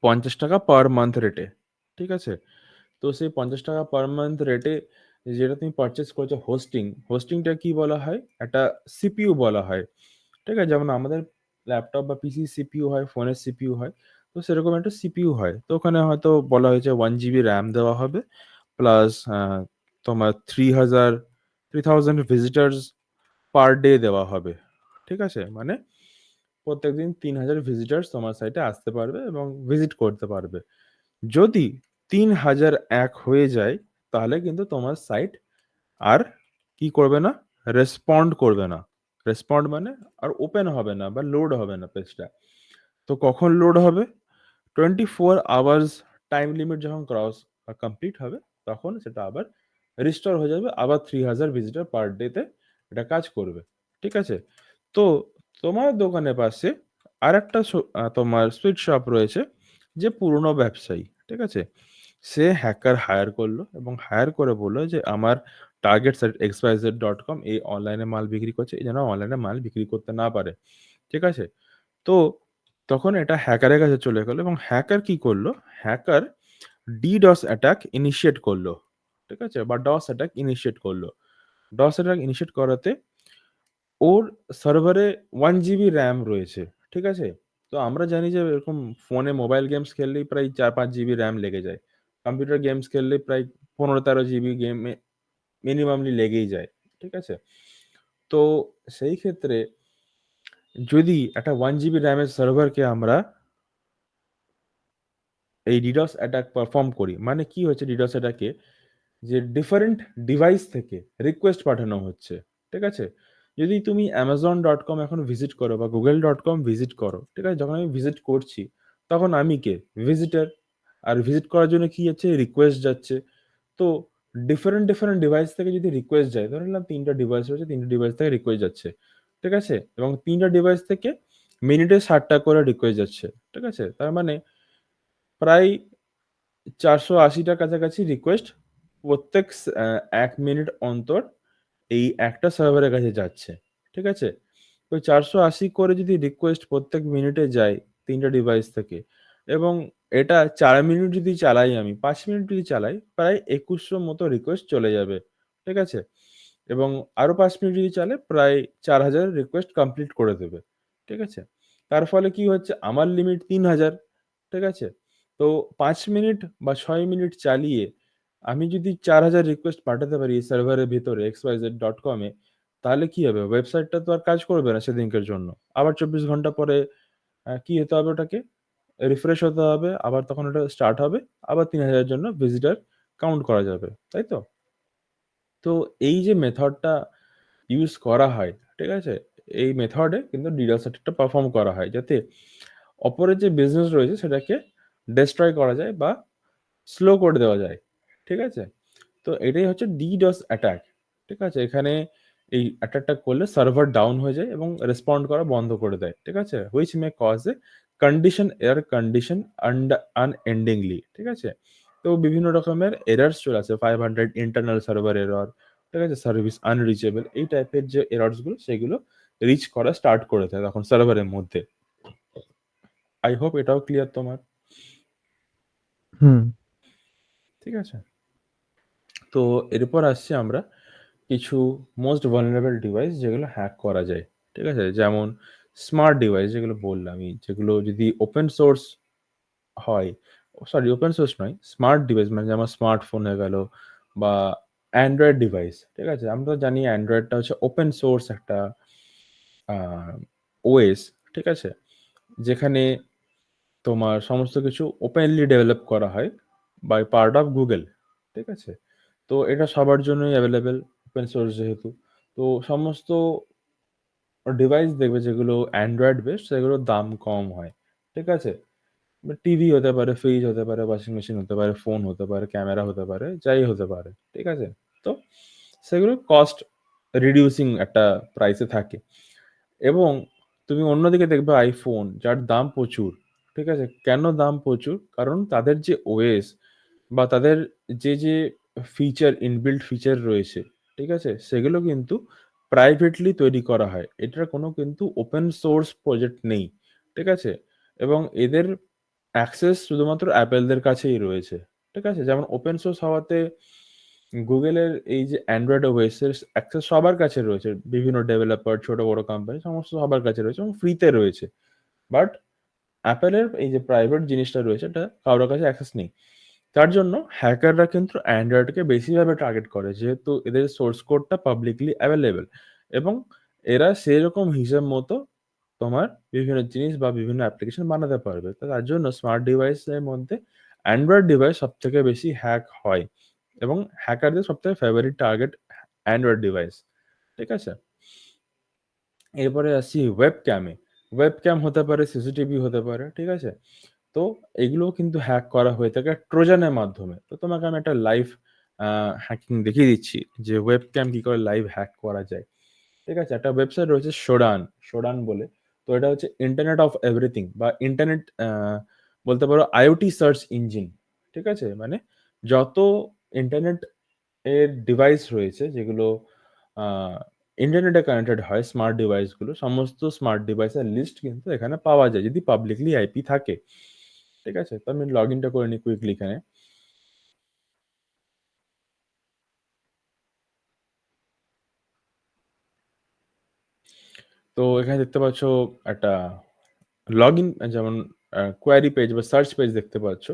৳৫০ পার মান্থ রেটে। ঠিক আছে? তো সেই ৳৫০ পার মান্থ রেটে যেটা তুমি পারচেজ করেছো হোস্টিংটা কি বলা হয়? একটা সিপিইউ বলা হয়। ঠিক আছে? যেমন আমাদের ল্যাপটপ বা পিসির সিপিইউ হয়, ফোনের সিপিইউ হয়। তো সেরকম একটা সিপিইউ হয়। তো ওখানে হয়তো বলা হয়েছে 1 জিবি RAM দেওয়া হবে। প্লাস তোমার 3000 ভিজিটরস পার ডে দেওয়া হবে। ঠিক আছে? মানে প্রত্যেকদিন ৩০০০ ভিজিটরস তোমার সাইটে আসতে পারবে এবং ভিজিট করতে পারবে। যদি ৩০০১ হয়ে যায়, তাহলে কিন্তু তোমার সাইট আর কি করবে না? রেসপন্ড করবে না। রেসপন্ড মানে আর ওপেন হবে না বা লোড হবে না পেজটা। তো কখন লোড হবে? 24 আওয়ার্স টাইম লিমিট যখন ক্রস বা কমপ্লিট হবে, তখন সেটা আবার রিস্টোর হয়ে যাবে। আবার 3000 ভিজিটর পার ডে তে এটা কাজ করবে। ঠিক আছে? তো তোমার দোকানের পাশে আরেকটা তোমার সুইট শপ রয়েছে, যে পুরনো ব্যবসায়ী। ঠিক আছে? সে হ্যাকার হায়ার করলো এবং হায়ার করে বলল যে আমার টার্গেট সাইট xyz.com এই অনলাইনে মাল বিক্রি করছে। এই যেন অনলাইনে মাল বিক্রি করতে না পারে। ঠিক আছে? তো তখন এটা হ্যাকারের কাছে চলে গেল এবং হ্যাকার কি করলো? হ্যাকার DDoS অ্যাটাক ইনিশিয়েট করলো। ঠিক আছে? বা DOS অ্যাটাক ইনিশিয়েট করলো। DOS অ্যাটাক ইনিশিয়েট করাতে ওর সার্ভারে 1 জিবি RAM রয়েছে। ঠিক আছে? তো আমরা জানি যে এরকম ফোনে মোবাইল গেমস খেললেই প্রায় ৪-৫ জিবি RAM লেগে যায়। কম্পিউটার গেমস খেললে প্রায় ১৫-১৩ জিবি গেমে মিনিমামলি লেগেই যায়। ঠিক আছে? তো সেই ক্ষেত্রে যদি একটা 1 জিবি RAM এর সার্ভারকে আমরা এই DDoS অ্যাটাক পারফর্ম করি, মানে কি হচ্ছে DDoS অ্যাটাকে? যে ডিফারেন্ট ডিভাইস থেকে রিকোয়েস্ট পাঠানো হচ্ছে। ঠিক আছে? যদি তুমি amazon.com এখন ভিজিট করো বা google.com ভিজিট করো, ঠিক আছে? যখন আমি ভিজিট করছি, তখন আমি কে? ভিজিটর। আর ভিজিট করার জন্য কি যাচ্ছে? রিকোয়েস্ট যাচ্ছে। তো ডিফারেন্ট ডিভাইস থেকে যদি রিকোয়েস্ট যায়, ধরে নিলাম ৩ টা ডিভাইস রয়েছে, ৩ টা ডিভাইস থেকে রিকোয়েস্ট যাচ্ছে। ঠিক আছে? এবং ৩ টা ডিভাইস থেকে মিনিটে ৬০ টা করে রিকোয়েস্ট যাচ্ছে। ঠিক আছে? তার মানে প্রায় ৪৮০ টার কাছাকাছি রিকোয়েস্ট প্রত্যেক ১ মিনিট অন্তর এই একটা সার্ভারের কাছে যাচ্ছে। ঠিক আছে? তো ৪৮০ করে যদি রিকোয়েস্ট প্রত্যেক মিনিটে যায় ৩ টা ডিভাইস থেকে, এবং এটা ৪ মিনিট যদি চালাই আমি, ৫ মিনিট যদি চালাই, প্রায় ২১০০ মতো রিকোয়েস্ট চলে যাবে। ঠিক আছে? এবং আরো ৫ মিনিট যদি চালে প্রায় ৪০০০ রিকোয়েস্ট কমপ্লিট করে দেবে। ঠিক আছে? তার ফলে কি হচ্ছে? আমার লিমিট ৩০০০। ঠিক আছে? তো ৫ মিনিট বা ৬ মিনিট চালিয়ে আমি যদি ৪০০০ রিকোয়েস্ট পাঠাতে পারি এই সার্ভারের ভেতরে xyz.com এ, তাহলে কি হবে? ওয়েবসাইটটা তো আর কাজ করবে না সেদিনকার জন্য। আবার ২৪ ঘন্টা পরে কি হতে হবে ওটাকে? রিফ্রেশ হতে হবে। আবার তখন ওটা স্টার্ট হবে। আবার ৩০০০ এর জন্য ভিজিটর কাউন্ট করা যাবে। তাই তো? তো এই যে মেথডটা ইউজ করা হয়, ঠিক আছে? এই মেথডে কিন্তু DDoS অ্যাটাকটা পারফর্ম করা হয়, যাতে অপরের যে বিজনেস রয়েছে সেটাকে ডেস্ট্রয় করা যায় বা স্লো করে দেওয়া যায়। ঠিক আছে? তো এটাই হচ্ছে DDoS অ্যাটাক। ঠিক আছে? এখানে এই অ্যাটাকটা করলে সার্ভার ডাউন হয়ে যায় এবং রেসপন্ড করা বন্ধ করে দেয়। ঠিক আছে? which may cause a condition error condition unendingly। ঠিক আছে? তো বিভিন্ন রকমের এরার্স চলে আসে। 500 ইন্টারনাল সার্ভার এরর, ঠিক আছে? সার্ভিস আনরিচেবল, এই টাইপের যে এরর্স গুলো সেগুলো রিচ করা স্টার্ট করে দেয় তখন সার্ভারের মধ্যে। আই হোপ এটাও ক্লিয়ার তোমার। হুম, ঠিক আছে? তো এরপর আসছি আমরা কিছু মোস্ট ভালনারেবল ডিভাইস যেগুলো হ্যাক করা যায়। ঠিক আছে? যেমন স্মার্ট ডিভাইস যেগুলো বললামই, যেগুলো যদি ওপেন সোর্স হয়, সরি ওপেন সোর্স নয়, স্মার্ট ডিভাইস মানে যেমন স্মার্টফোন হয়ে গেল বা অ্যান্ড্রয়েড ডিভাইস। ঠিক আছে? আমরা তো জানি অ্যান্ড্রয়েডটা হচ্ছে ওপেন সোর্স একটা আ ওএস। ঠিক আছে? যেখানে তোমার সমস্ত কিছু ওপেনলি ডেভেলপ করা হয় বাই পার্ট অফ গুগল। ঠিক আছে? তো এটা সবার জন্যই অ্যাভেলেবল। ওপেন সোর্স যেহেতু। তো সমস্ত ডিভাইস দেখবে যেগুলো অ্যান্ড্রয়েড বেসড সেগুলোর দাম কম হয়। ঠিক আছে? টিভি হতে পারে, ফ্রিজ হতে পারে, ওয়াশিং মেশিন হতে পারে, ফোন হতে পারে, ক্যামেরা হতে পারে, যাই হতে পারে। ঠিক আছে? তো সেগুলো কস্ট রিডিউসিং একটা প্রাইসে থাকে এবং তুমি অন্যদিকে দেখবে iPhone যার দাম প্রচুর। ঠিক আছে? কেন দাম প্রচুর? কারণ তাদের যে OS বা তাদের যে ফিচার ইনবিল্ট ফিচার রয়েছে, ঠিক আছে? সেগুলো কিন্তু প্রাইভেটলি তৈরি করা হয়। এটার কোনো কিন্তু ওপেন সোর্স প্রজেক্ট নেই। ঠিক আছে? এবং এদের অ্যাক্সেস শুধুমাত্র অ্যাপেলদের কাছেই রয়েছে। ঠিক আছে? যেমন ওপেন সোর্স হওয়াতে গুগলের এই যে অ্যান্ড্রয়েড ওএস এর অ্যাক্সেস সবার কাছে রয়েছে। বিভিন্ন ডেভেলপার, ছোট বড় কোম্পানি সমস্ত সবার কাছে রয়েছে এবং ফ্রিতে রয়েছে। বাট অ্যাপেলের এই যে প্রাইভেট জিনিসটা রয়েছে এটা কারোর কাছে অ্যাক্সেস নেই। তার জন্য হ্যাকাররা কিন্তু অ্যান্ড্রয়েডকে বেশিভাবে টার্গেট করে। যেহেতু এদের সোর্স কোডটা পাবলিকলি অ্যাভেইলেবল এবং এরা সেরকম হিসেব মতো তোমার বিভিন্ন জিনিস বা বিভিন্ন অ্যাপ্লিকেশন বানাতে পারবে। তো তার জন্য স্মার্ট ডিভাইসের মধ্যে অ্যান্ড্রয়েড ডিভাইস সবথেকে বেশি হ্যাক হয় এবং হ্যাকারদের সবথেকে ফেভারিট টার্গেট অ্যান্ড্রয়েড ডিভাইস। ঠিক আছে? এরপরে আসছি ওয়েবক্যামে। ওয়েবক্যাম হতে পারে, সিসিটিভি হতে পারে। ঠিক আছে? তো এগুলোও কিন্তু হ্যাক করা হয়ে থাকে ট্রোজানের মাধ্যমে। তো তোমাকে আমি একটা লাইভ আ হ্যাকিং দেখিয়ে দিচ্ছি যে ওয়েবক্যাম কি করে লাইভ হ্যাক করা যায়। ঠিক আছে? একটা ওয়েবসাইট রয়েছে শোডান বলে। তো এটা হচ্ছে ইন্টারনেট অফ এভরিথিং বা ইন্টারনেট বলতে পারো IoT সার্চ ইঞ্জিন। ঠিক আছে? মানে যত ইন্টারনেট এর ডিভাইস রয়েছে যেগুলো আ ইন্টারনেটে কানেক্টেড হয় স্মার্ট ডিভাইসগুলো, সমস্ত স্মার্ট ডিভাইসের লিস্ট কিন্তু এখানে পাওয়া যায় যদি পাবলিকলি আইপি থাকে। ঠিক আছে? তো আমি লগইনটা করে নিই কুইকলি এখানে। তো এখানে দেখতে পাচ্ছ একটা লগইন যেমন কোয়েরি পেজ বা সার্চ পেজ দেখতে পাচ্ছ।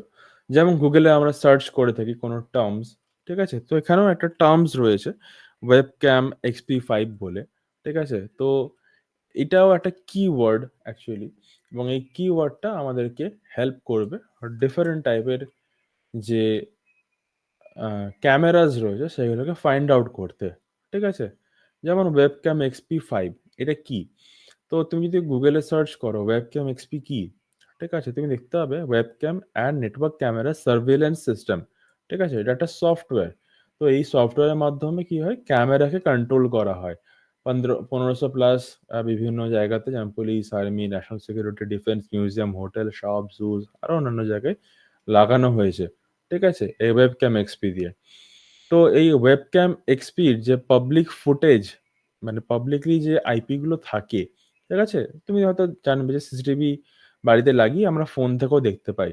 যেমন Google এ আমরা সার্চ করে থাকি কোনো টার্মস, ঠিক আছে? তো এখানেও একটা টার্মস রয়েছে webcam XP5 বলে, ঠিক আছে? তো এটাও একটা কিওয়ার্ড অ্যাকচুয়ালি এবং এই কিওয়ার্ডটা আমাদেরকে হেল্প করবে ডিফারেন্ট টাইপের যে আ ক্যামেরাস রয়েছে সেগুলোকে ফাইন্ড আউট করতে। ঠিক আছে? যেমন webcam XP5 এটা কি? তো তুমি যদি Google এ সার্চ করো webcam XP কি? ঠিক আছে? তুমি দেখতে পাবে webcam and network camera surveillance system ঠিক আছে? এটা একটা সফটওয়্যার। তো এই সফটওয়্যারের মাধ্যমে কি হয়? ক্যামেরাকে কন্ট্রোল করা হয়। 1500 প্লাস বিভিন্ন জায়গাতে যেমন police, army, national security, defence, museum, hotel, shop, juice আরো অন্যান্য জায়গায় লাগানো হয়েছে। ঠিক আছে? এই webcam XP দিয়ে। তো এই webcam XP র যে পাবলিক ফুটেজ মানে পাবলিকলি যে আইপি গুলো থাকে, ঠিক আছে? তুমি হয়তো জানবে যে সিসিটিভি বাড়িতে লাগিয়ে আমরা ফোন থেকেও দেখতে পাই।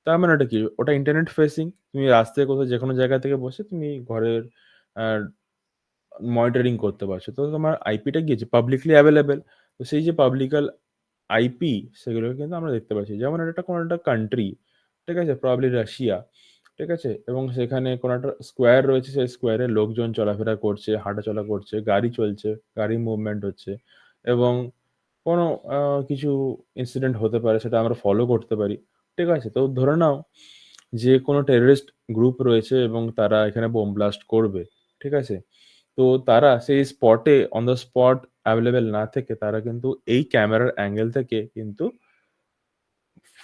তার মানে ওটা কি? ওটা ইন্টারনেট ফেসিং। তুমি রাস্তায় কোথাও যেকোনো জায়গা থেকে বসে তুমি ঘরের আ মনিটরিং করতে পারছো। তো তোমার আইপিটা কি হচ্ছে? Publicly available. তো সেই যে পাবলিকাল আইপি সেগুলোকে কিন্তু আমরা দেখতে পাচ্ছি। যেমন এটা একটা কোনো একটা কান্ট্রি, ঠিক আছে? প্রবাবলি রাশিয়া, ঠিক আছে? এবং সেখানে কোনো একটা স্কোয়ার রয়েছে, সেই স্কোয়ারে লোকজন চলাফেরা করছে, হাঁটাচলা করছে, গাড়ি চলছে, গাড়ি মুভমেন্ট হচ্ছে এবং কোনো আ কিছু ইনসিডেন্ট হতে পারে সেটা আমরা ফলো করতে পারি। ঠিক আছে? তো ধরে নাও যে কোনো টেররিস্ট গ্রুপ রয়েছে এবং তারা এখানে বোম ব্লাস্ট করবে। ঠিক আছে? তো তারা সেই স্পটে অন দ্য স্পট অ্যাভেইলেবল না থেকে তারা কিন্তু এই ক্যামেরার অ্যাঙ্গেল থেকে কিন্তু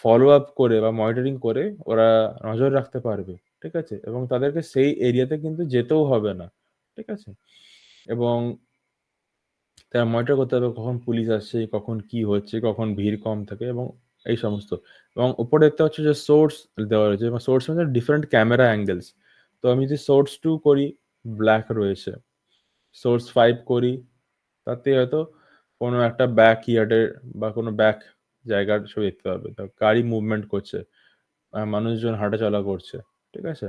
ফলো আপ করে বা মনিটরিং করে ওরা নজর রাখতে পারবে। ঠিক আছে? এবং তাদেরকে সেই এরিয়াতে কিন্তু যেতেও হবে না। ঠিক আছে? এবং তারা মনিটর করতে হবে কখন পুলিশ আসছে, কখন কি হচ্ছে, কখন ভিড় কম থাকে এবং এই সমস্ত। এবং উপরে দেখতে পাচ্ছ যে সোর্স দেওয়া রয়েছে এবং সোর্স মানে ডিফারেন্ট ক্যামেরা অ্যাঙ্গেলস। তো আমি যদি সোর্স 2 করি, ব্ল্যাক রয়েছে। সোর্স 5 করি, তাতে হয়তো কোনো একটা ব্যাক ইয়ার্ডের বা কোনো ব্যাক জায়গার ছবি দেখতে পাবে। গাড়ি মুভমেন্ট করছে, মানুষজন হাঁটাচলা করছে। ঠিক আছে?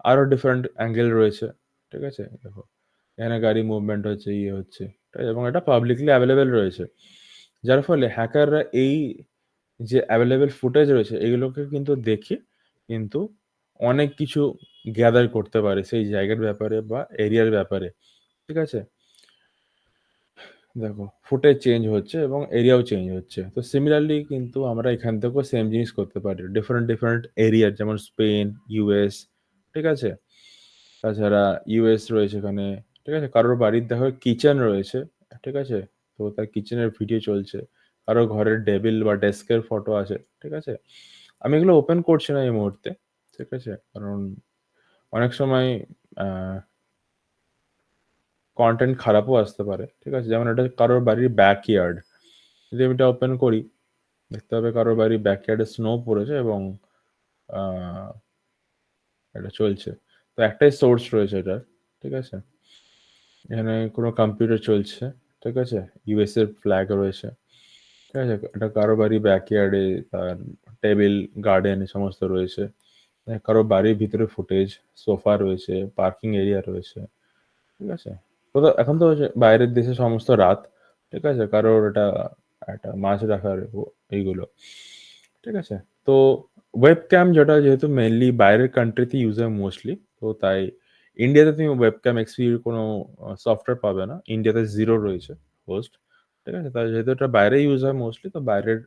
আরো ডিফারেন্ট অ্যাঙ্গেল রয়েছে। ঠিক আছে? দেখো, এখানে গাড়ি মুভমেন্ট হচ্ছে, ইয়ে হচ্ছে। ঠিক আছে? এবং এটা পাবলিকলি অ্যাভেইলেবল রয়েছে। যার ফলে হ্যাকাররা এই যে অ্যাভেইলেবল ফুটেজ রয়েছে এগুলোকে কিন্তু দেখে কিন্তু অনেক কিছু গ্যাদার করতে পারে সেই জায়গার ব্যাপারে বা এরিয়ার ব্যাপারে। ঠিক আছে? দেখো ফুটেজ চেঞ্জ হচ্ছে এবং এরিয়াও চেঞ্জ হচ্ছে। তো সিমিলারলি কিন্তু আমরা এখান থেকেও সেম জিনিস করতে পারি। ডিফারেন্ট এরিয়ার যেমন স্পেন, ইউএস, ঠিক আছে? তাছাড়া ইউএস রয়েছে এখানে, ঠিক আছে? কারোর বাড়ির দেখো কিচেন রয়েছে, ঠিক আছে? তো তার কিচেনের ভিডিও চলছে। কারো ঘরের টেবিল বা ডেস্কের ফটো আছে, ঠিক আছে? আমি এগুলো ওপেন করছি না এই মুহূর্তে, ঠিক আছে? কারণ অনেক সময় আ কনটেন্ট খারাপও আসতে পারে, ঠিক আছে? যেমন এটা কারোর বাড়ির ব্যাকইয়ার্ড। যদি আমি এটা ওপেন করি, দেখতে হবে কারোর বাড়ির ব্যাকইয়ার্ডে স্নো পড়েছে এবং আ এটা চলছে। তো একটাই সোর্স রয়েছে এটার, ঠিক আছে? এখানে কোনো কম্পিউটার চলছে, ঠিক আছে? ইউএস এর ফ্ল্যাগ রয়েছে, ঠিক আছে? এটা কারো বাড়ির ব্যাকইয়ার্ডে তার টেবিল, গার্ডেন এই সমস্ত রয়েছে। কারো বাড়ির ভিতরে ফুটেজ, সোফা রয়েছে, পার্কিং এরিয়া রয়েছে, ঠিক আছে? এখন তো বাইরের দেশে সমস্ত রাত, ঠিক আছে? কারোর এটা একটা মাছ রাখার এইগুলো, ঠিক আছে? তো ওয়েবক্যাম যেটা যেহেতু মেইনলি বাইরের কান্ট্রিতে ইউজ হয় মোস্টলি, তো তাই ইন্ডিয়াতে তুমি ওয়েবক্যাম এক্সপির কোনো সফটওয়্যার পাবে না। ইন্ডিয়াতে 0 রয়েছে হোস্ট, ঠিক আছে? তাই যেহেতু এটা বাইরে ইউজ হয় মোস্টলি, তো বাইরের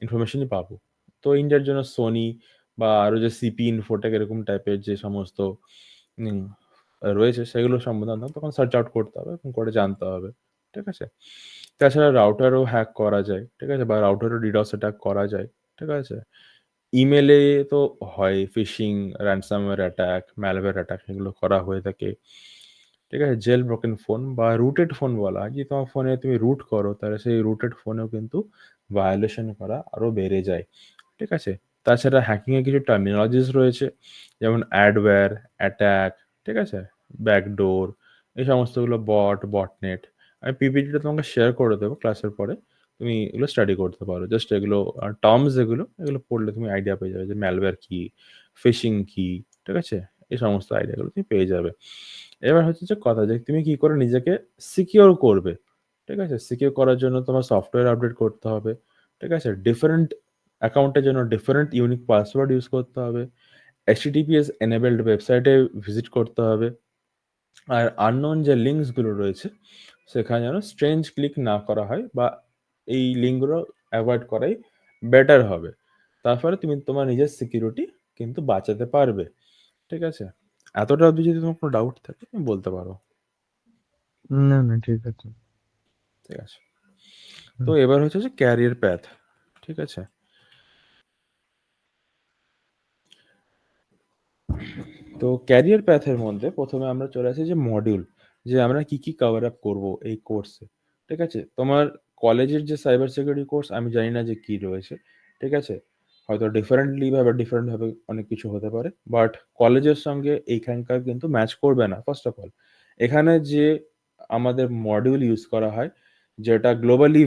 ইনফরমেশনই পাবো। তো ইন্ডিয়ার জন্য সোনি বা আরো যে সিপি, ইনফোটেক এরকম টাইপের যে সমস্ত উম রয়েছে সেগুলো সম্বন্ধে আমাকে তখন সার্চ আউট করতে হবে এবং করে জানতে হবে, ঠিক আছে? তাছাড়া রাউটারও হ্যাক করা যায়, ঠিক আছে? বা রাউটারও ডিডস অ্যাটাক করা যায়, ঠিক আছে? ইমেইলে তো হয় phishing, ransomware attack, malware attack এগুলো করা হয়ে থাকে। ঠিক আছে? জেল ব্রোকেন ফোন বা রুটেড ফোন বলা হয়। যদি তোমার ফোনে তুমি রুট করো তাহলে সেই রুটেড ফোনেও কিন্তু ভায়োলেশন করা আরো বেড়ে যায়। ঠিক আছে? তাছাড়া হ্যাকিং এর কিছু টার্মিনোলজিস রয়েছে। যেমন অ্যাডওয়্যার, অ্যাটাক, ঠিক আছে? ব্যাকডোর এই সমস্তগুলো বটনেট। আমি পিপিটিটা তোমাকে শেয়ার করে দেবো ক্লাসের পরে। তুমি এগুলো স্টাডি করতে পারো। জাস্ট এগুলো টার্মস যেগুলো এগুলো পড়লে তুমি আইডিয়া পেয়ে যাবে যে ম্যালওয়্যার কি, ফিশিং কি, ঠিক আছে? এই সমস্ত আইডিয়াগুলো তুমি পেয়ে যাবে। এবার হচ্ছে যে কথা যে তুমি কি করে নিজেকে সিকিউর করবে। ঠিক আছে? সিকিউর করার জন্য তোমার সফটওয়্যার আপডেট করতে হবে। ঠিক আছে? ডিফারেন্ট অ্যাকাউন্টের জন্য ডিফারেন্ট ইউনিক পাসওয়ার্ড ইউজ করতে হবে। HTTPS enabled ওয়েবসাইটে ভিজিট করতে হবে। আর unknown যে লিঙ্কস গুলো রয়েছে সেখানে যেন স্ট্রেঞ্জ ক্লিক না করা হয় বা এই লিঙ্কগুলো এভয়েড করাই বেটার হবে। তার ফলে তুমি তোমার নিজের সিকিউরিটি কিন্তু বাঁচাতে পারবে। ঠিক আছে? এতটা অবধি যদি তোমার কোনো ডাউট থাকে তুমি বলতে পারো। না, না, ঠিক আছে। ঠিক আছে? তো হুম। এবার হচ্ছে যে ক্যারিয়ার প্যাথ। ঠিক আছে? তো ক্যারিয়ার প্যাথের মধ্যে ১ম এ আমরা চলে আসি যে মডিউল। যে আমরা কি, কি কভার আপ করব এই কোর্সে। ঠিক আছে? তোমার কলেজের যে সাইবার সিকিউরিটি কোর্স আমি জানি না যে কি রয়েছে। ঠিক আছে? হয়তো ডিফারেন্টলি ভাবে ডিফারেন্ট ভাবে অনেক কিছু হতে পারে। বাট কলেজের সঙ্গে এইখানকার কিন্তু ম্যাচ করবে না ফার্স্ট অফ অল। এখানে যে আমাদের মডিউল ইউজ করা হয়, যেটা গ্লোবালি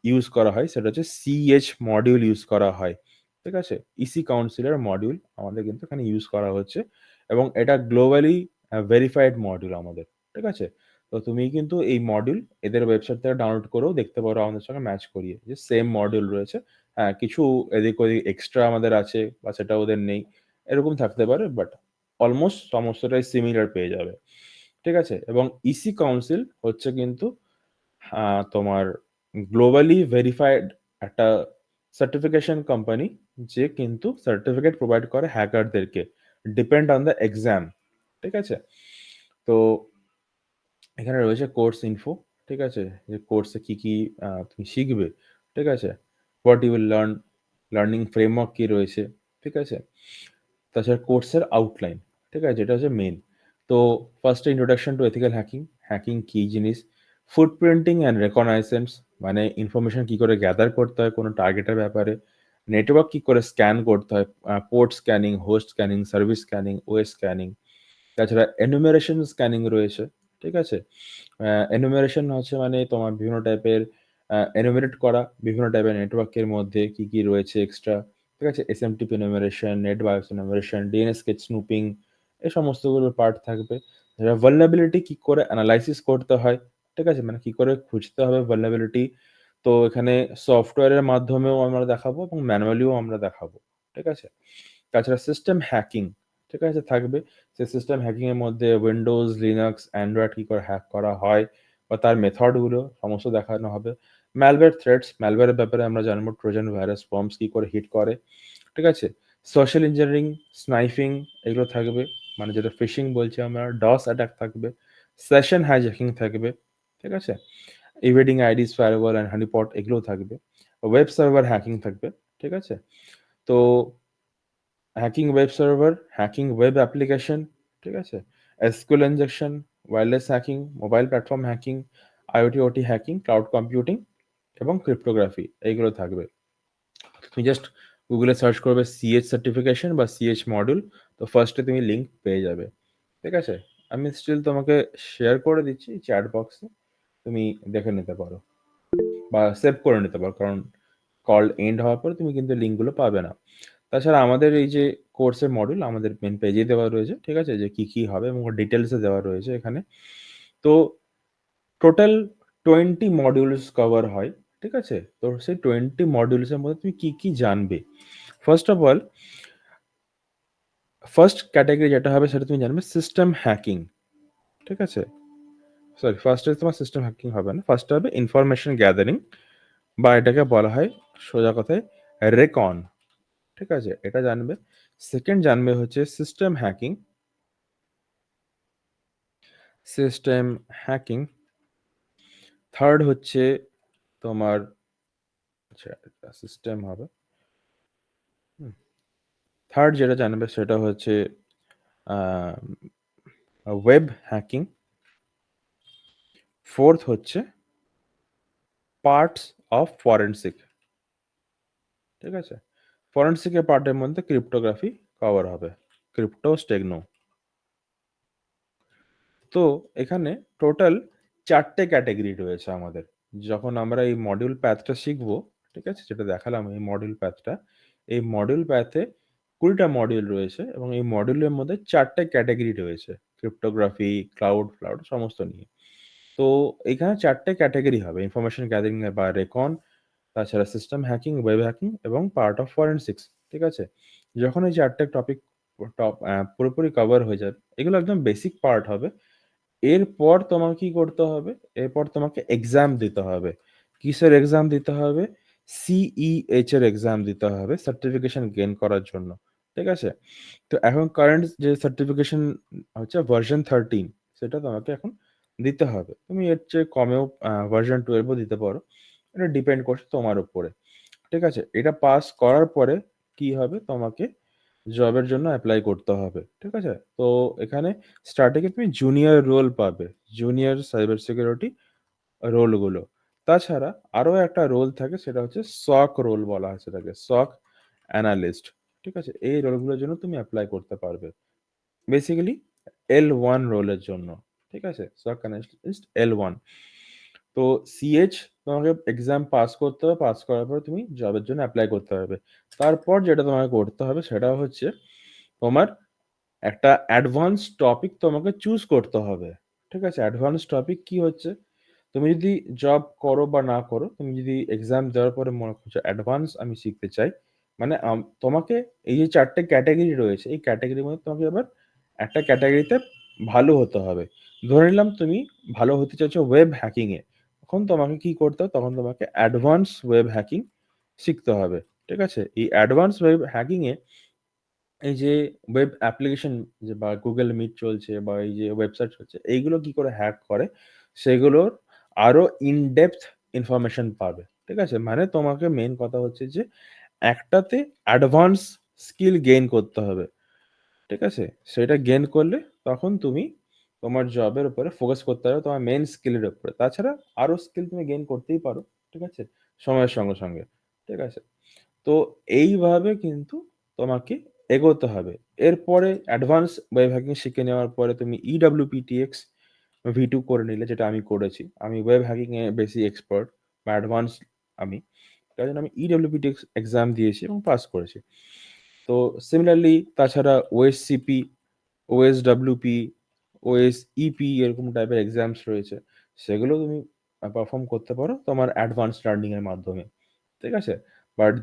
ইউজ করা হয় সেটা হচ্ছে CH মডিউল ইউজ করা হয়। ঠিক আছে? ইসি কাউন্সিলের মডিউল আমাদের কিন্তু এখানে ইউজ করা হচ্ছে এবং এটা গ্লোবালি ভেরিফাইড মডিউল আমাদের। ঠিক আছে? তো তুমি কিন্তু এই মডিউল এদের ওয়েবসাইট থেকে ডাউনলোড করেও দেখতে পারো আমাদের সঙ্গে ম্যাচ করিয়ে যে সেম মডিউল রয়েছে। হ্যাঁ, কিছু এদিক ওদিক এক্সট্রা আমাদের আছে বা সেটা ওদের নেই। এরকম থাকতে পারে বাট অলমোস্ট সমস্তটাই সিমিলার পেয়ে যাবে। ঠিক আছে? এবং ইসি কাউন্সিল হচ্ছে কিন্তু তোমার গ্লোবালি ভেরিফাইড একটা সার্টিফিকেশন কোম্পানি যে কিন্তু সার্টিফিকেট প্রোভাইড করে হ্যাকারদেরকে ডিপেন্ড অন দ্য এক্সাম। ঠিক আছে? তো এখানে রয়েছে কোর্স ইনফো। ঠিক আছে? যে কোর্সে কি, কি তুমি শিখবে। ঠিক আছে? What you will learn, learning framework কি রয়েছে। ঠিক আছে? তাছাড়া কোর্সের আউটলাইন, ঠিক আছে? যেটা হচ্ছে মেইন। তো ফার্স্টে introduction to ethical hacking, hacking কি জিনিস, ফুটপ্রিন্টিং অ্যান্ড রেকগনাইসেন্স মানে ইনফরমেশন কি করে গ্যাদার করতে হয় কোনো টার্গেটের ব্যাপারে, নেটওয়ার্ক কি করে স্ক্যান করতে হয়, port scanning, host scanning, service scanning, OS scanning. তাছাড়া এনুমেরেশন স্ক্যানিং রয়েছে, ঠিক আছে? এনুমেরেশন হচ্ছে মানে তোমার বিভিন্ন টাইপের এনুমেরেট করা বিভিন্ন টাইপের নেটওয়ার্কের মধ্যে কি, কি রয়েছে এক্সট্রা, ঠিক আছে? SMTP enumeration, net bias enumeration, DNS snooping এই সমস্তগুলোর পার্ট থাকবে। ভালনারেবিলিটি কি করে এনালাইসিস করতে হয়, ঠিক আছে? মানে কি করে খুঁজতে হবে ভালনারেবিলিটি। তো এখানে সফটওয়্যারের মাধ্যমেও আমরা দেখাবো এবং ম্যানুয়ালিও আমরা দেখাবো, ঠিক আছে? তাছাড়া সিস্টেম হ্যাকিং, ঠিক আছে? থাকবে। সেই সিস্টেম হ্যাকিং এর মধ্যে Windows, Linux, Android কি করে হ্যাক করা হয় বা তার মেথড গুলো সমস্ত দেখানো হবে। malware threats, malware এর ব্যাপারে আমরা জানবো ট্রোজান ভাইরাস ফর্মস কি করে হিট করে। ঠিক আছে? সোশ্যাল ইঞ্জিনিয়ারিং, স্নাইফিং এগুলো থাকবে। মানে যেটা ফিশিং বলছি আমরা, DOS অ্যাটাক থাকবে। সেশন হাইজ্যাকিং থাকবে, ঠিক আছে? ইভেডিং আইডিস, ফায়ারওয়াল অ্যান্ড হানিপট এগুলোও থাকবে। ওয়েব সার্ভার হ্যাকিং থাকবে, ঠিক আছে? তো hacking web server, hacking web application, ঠিক আছে? SQL injection, wireless hacking, mobile platform hacking, IoT ওটি হ্যাকিং, ক্লাউড কম্পিউটিং এবং ক্রিপ্টোগ্রাফি এইগুলো থাকবে। তুমি জাস্ট গুগলে সার্চ করবে সিএইচ সার্টিফিকেশন বা সিএইচ মডিউল, তো ফার্স্টে তুমি লিঙ্ক পেয়ে যাবে, ঠিক আছে? আমি স্টিল তোমাকে শেয়ার করে দিচ্ছি চ্যাট বক্সে, তুমি দেখে নিতে পারো বা সেভ করে নিতে পারো, কারণ কল এন্ড হওয়ার পর তুমি কিন্তু লিঙ্কগুলো পাবে না। তাছাড়া আমাদের এই যে কোর্সের মডিউল আমাদের মেন পেজেই দেওয়া রয়েছে, ঠিক আছে? যে কি কি হবে এবং ডিটেলসে দেওয়া রয়েছে এখানে। তো টোটাল 20 মডিউলস কভার হয়, ঠিক আছে? তো সেই 20 মডিউলসের মধ্যে তুমি কি কি জানবে? First of all, first category যেটা হবে সেটা তুমি জানবে সিস্টেম হ্যাকিং, ঠিক আছে? সরি, ফার্স্টে তোমার সিস্টেম হ্যাকিং হবে না, ফার্স্টে হবে ইনফরমেশন গ্যাদারিং, বা এটাকে বলা হয় সোজা কথায় রেকন, ঠিক আছে? এটা জানবে। সেকেন্ড জানবে হচ্ছে system hacking, system hacking. Third হচ্ছে তোমার, আচ্ছা, সিস্টেম হবে। থার্ড যেটা জানবে সেটা হচ্ছে ওয়েব হ্যাকিং। ফোর্থ হচ্ছে পার্টস অফ ফরেনসিক, ঠিক আছে? ফরেনসিকের পার্টের মধ্যে ক্রিপ্টোগ্রাফি কভার হবে, ক্রিপ্টো স্টেগনো। তো এখানে টোটাল 4টে ক্যাটাগরি রয়েছে আমাদের। যখন আমরা এই মডিউল প্যাথটা শিখবো, ঠিক আছে? যেটা দেখালাম এই মডিউল প্যাথটা, এই মডিউল প্যাথে 20টা মডিউল রয়েছে এবং এই মডিউলের মধ্যে 4টে ক্যাটাগরি রয়েছে। ক্রিপ্টোগ্রাফি, ক্লাউড সমস্ত নিয়ে। তো এখানে 4টে ক্যাটাগরি হবে। ইনফরমেশন গ্যাদারিং বা রেকন, তাছাড়া সিস্টেম হ্যাকিং, ওয়েব হ্যাকিং এবং পার্ট অফ ফরেনসিক্স, ঠিক আছে? যখন এই 4টে টপিক পুরোপুরি কভার হয়ে যাবে, এগুলো একদম বেসিক পার্ট হবে। এরপর তোমাকে কি করতে হবে? এরপর তোমাকে এক্সাম দিতে হবে। কিসের এক্সাম দিতে হবে? সিইএইচ এর এক্সাম দিতে হবে সার্টিফিকেশন গেইন করার জন্য। ঠিক আছে? তো এখন কারেন্ট যে সার্টিফিকেশন হচ্ছে ভার্সন 13, সেটা তোমাকে এখন দিতে হবে। তুমি এর চেয়ে কমেও ভার্সন 12 ও দিতে পারো। এটা ডিপেন্ড করছে তোমার উপরে। ঠিক আছে? এটা পাস করার পরে কি হবে? তোমাকে জবের জন্য এপ্লাই করতে হবে। ঠিক আছে? তো এখানে স্টার্টিং এ তুমি জুনিয়র রোল পাবে। জুনিয়র সাইবার সিকিউরিটি রোলগুলো। তাছাড়া আরো একটা রোল থাকে, সেটা হচ্ছে SOC রোল বলা হয় সেটাকে। SOC analyst. ঠিক আছে? এই রোলগুলোর জন্য তুমি এপ্লাই করতে পারবে। বেসিক্যালি L1 রোলের জন্য। ঠিক আছে? SOC analyst L1। তো সিএইচ তোমাকে এক্সাম পাস করতে হবে। পাস করার পর তুমি জবের জন্য এপ্লাই করতে পারবে। তারপর যেটা তোমাকে করতে হবে সেটা হচ্ছে তোমার একটা অ্যাডভান্স টপিক তোমাকে চুজ করতে হবে। ঠিক আছে? অ্যাডভান্স টপিক কি হচ্ছে? তুমি যদি জব করো বা না করো, তুমি যদি এক্সাম দেওয়ার পরে মনে করছো অ্যাডভান্স আমি শিখতে চাই, মানে তোমাকে এই যে ৪ টে ক্যাটেগরি রয়েছে, এই ক্যাটেগরির মধ্যে তোমাকে এবার একটা ক্যাটেগরিতে ভালো হতে হবে। ধরে নিলাম তুমি ভালো হতে চাইছো ওয়েব হ্যাকিং এ। তখন তোমাকে কি করতে হবে? তখন তোমাকে অ্যাডভান্স ওয়েব হ্যাকিং শিখতে হবে। ঠিক আছে? এই অ্যাডভান্স ওয়েব হ্যাকিং এ এই যে ওয়েব অ্যাপ্লিকেশন যে বা Google Meet চলছে বা এই যে ওয়েবসাইট চলছে, এইগুলো কি করে হ্যাক করে, সেগুলোর আরো ইন ডেপথ ইনফরমেশন পাবে। ঠিক আছে? মানে তোমাকে মেইন কথা হচ্ছে যে একটাতে অ্যাডভান্স স্কিল গেইন করতে হবে। ঠিক আছে? সেটা গেইন করলে তখন তুমি তোমার জবের উপরে ফোকাস করতে হবে তোমার মেইন স্কিলের উপরে। তাছাড়া আরো স্কিল তুমি গেইন করতেই পারো। ঠিক আছে? সময়ের সঙ্গে, সঙ্গে। ঠিক আছে? তো এইভাবে কিন্তু তোমাকে এগোতে হবে। এরপরে অ্যাডভান্স ওয়েব হ্যাকিং শিখে নেওয়ার পরে তুমি EWPTX V2 করে নিলে, যেটা আমি করেছি। আমি ওয়েব হ্যাকিং এ বেশি এক্সপার্ট বা অ্যাডভান্স আমি। তাই জন্য আমি EWPTX এক্সাম দিয়েছি এবং পাস করেছি। তো সিমিলারলি তাছাড়া OSCP, OSWP, OSEP এরকম টাইপের এক্সামস রয়েছে। সেগুলো তুমি পারফর্ম করতে পারো তোমার অ্যাডভান্স লার্নিং এর মাধ্যমে। ঠিক আছে? বাট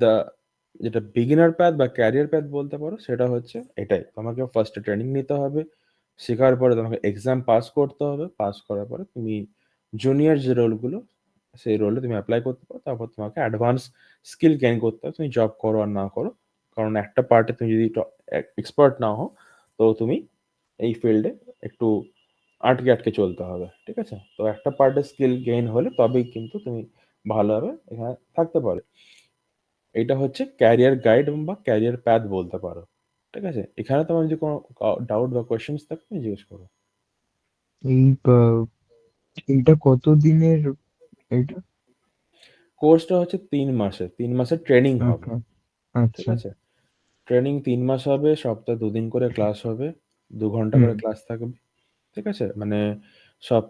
যেটা বিগিনার প্যাথ বা ক্যারিয়ার প্যাথ বলতে পারো, সেটা হচ্ছে এটাই। তোমাকে ফার্স্ট এ ট্রেনিং নিতে হবে। শেখার পরে তোমাকে এক্সাম পাস করতে হবে। পাস করার পরে তুমি জুনিয়র যে রোলগুলো, সেই রোলে তুমি এপ্লাই করতে পারো। তারপর তোমাকে অ্যাডভান্স স্কিল গেইন করতে হবে। তুমি জব করো আর না করো। কারণ একটা পার্টে তুমি যদি এক্সপার্ট না হও, তো তুমি এই ফিল্ডে একটু আটকে আটকে চলতে হবে। ঠিক আছে? তো একটা পার্টের স্কিল গেইন হলে তবেই কিন্তু তুমি ভালোভাবে এখানে থাকতে পারো। এটা হচ্ছে ক্যারিয়ার গাইড বা ক্যারিয়ার প্যাথ বলতে পারো। ঠিক আছে? এখানে তোমার যদি কোনো ডাউট বা কোয়েশ্চেনস থাকে তুমি জিজ্ঞেস করো। এই এইটা কত দিনের এইটা? কোর্সটা হচ্ছে ৩ মাসের। ৩ মাসের ট্রেনিং হবে। ওকে, ঠিক আচ্ছা। আছে? ট্রেনিং ৩ মাস হবে, সপ্তাহে ২ দিন করে ক্লাস হবে। ২ ঘন্টা হুম। করে ক্লাস থাকবে। ঠিক আছে? মানে সব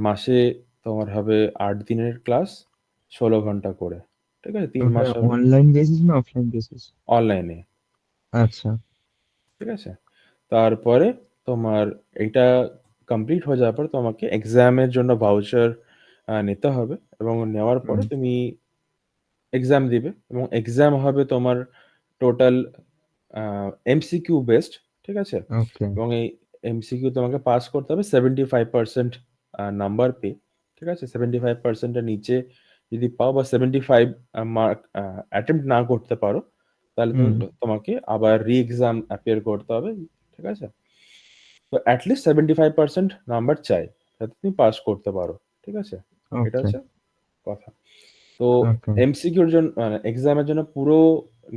মাসে তোমার হবে ৮ দিনের ক্লাস, ১৬ ঘন্টা করে। ঠিক আছে? ৩ ওটা মাস হবে অনলাইন বেসিস না অফলাইন বেসিস? অনলাইনে। আচ্ছা। ঠিক আছে? তারপরে তোমার এইটা কমপ্লিট হয়ে যাওয়ার পর তোমাকে এক্সামের জন্য ভাউচার নিতে হবে এবং নেওয়ার পরে হুম। তুমি এক্সাম দিবে এবং এক্সাম হবে তোমার টোটাল এমসিকিউ বেসড। ঠিক আছে? ওকে। এবং এই এমসিকিউ তোমাকে পাস করতে হবে 75% নাম্বার পেয়ে। ঠিক আছে? 75% এর নিচে যদি পাও বা 75 মার্ক অ্যাটেম্প্ট না করতে পারো, তাহলে তুমি হুম। তোমাকে আবার রি-এক্সাম অ্যাপিয়ার করতে হবে। ঠিক আছে? তো এট লিস্ট 75% নাম্বার চাই, যাতে তুমি পাস করতে পারো। ঠিক আছে? এটা ওকে। হচ্ছে কথা। তো ওকে। এমসিকিউর জন্য মানে এক্সামের জন্য পুরো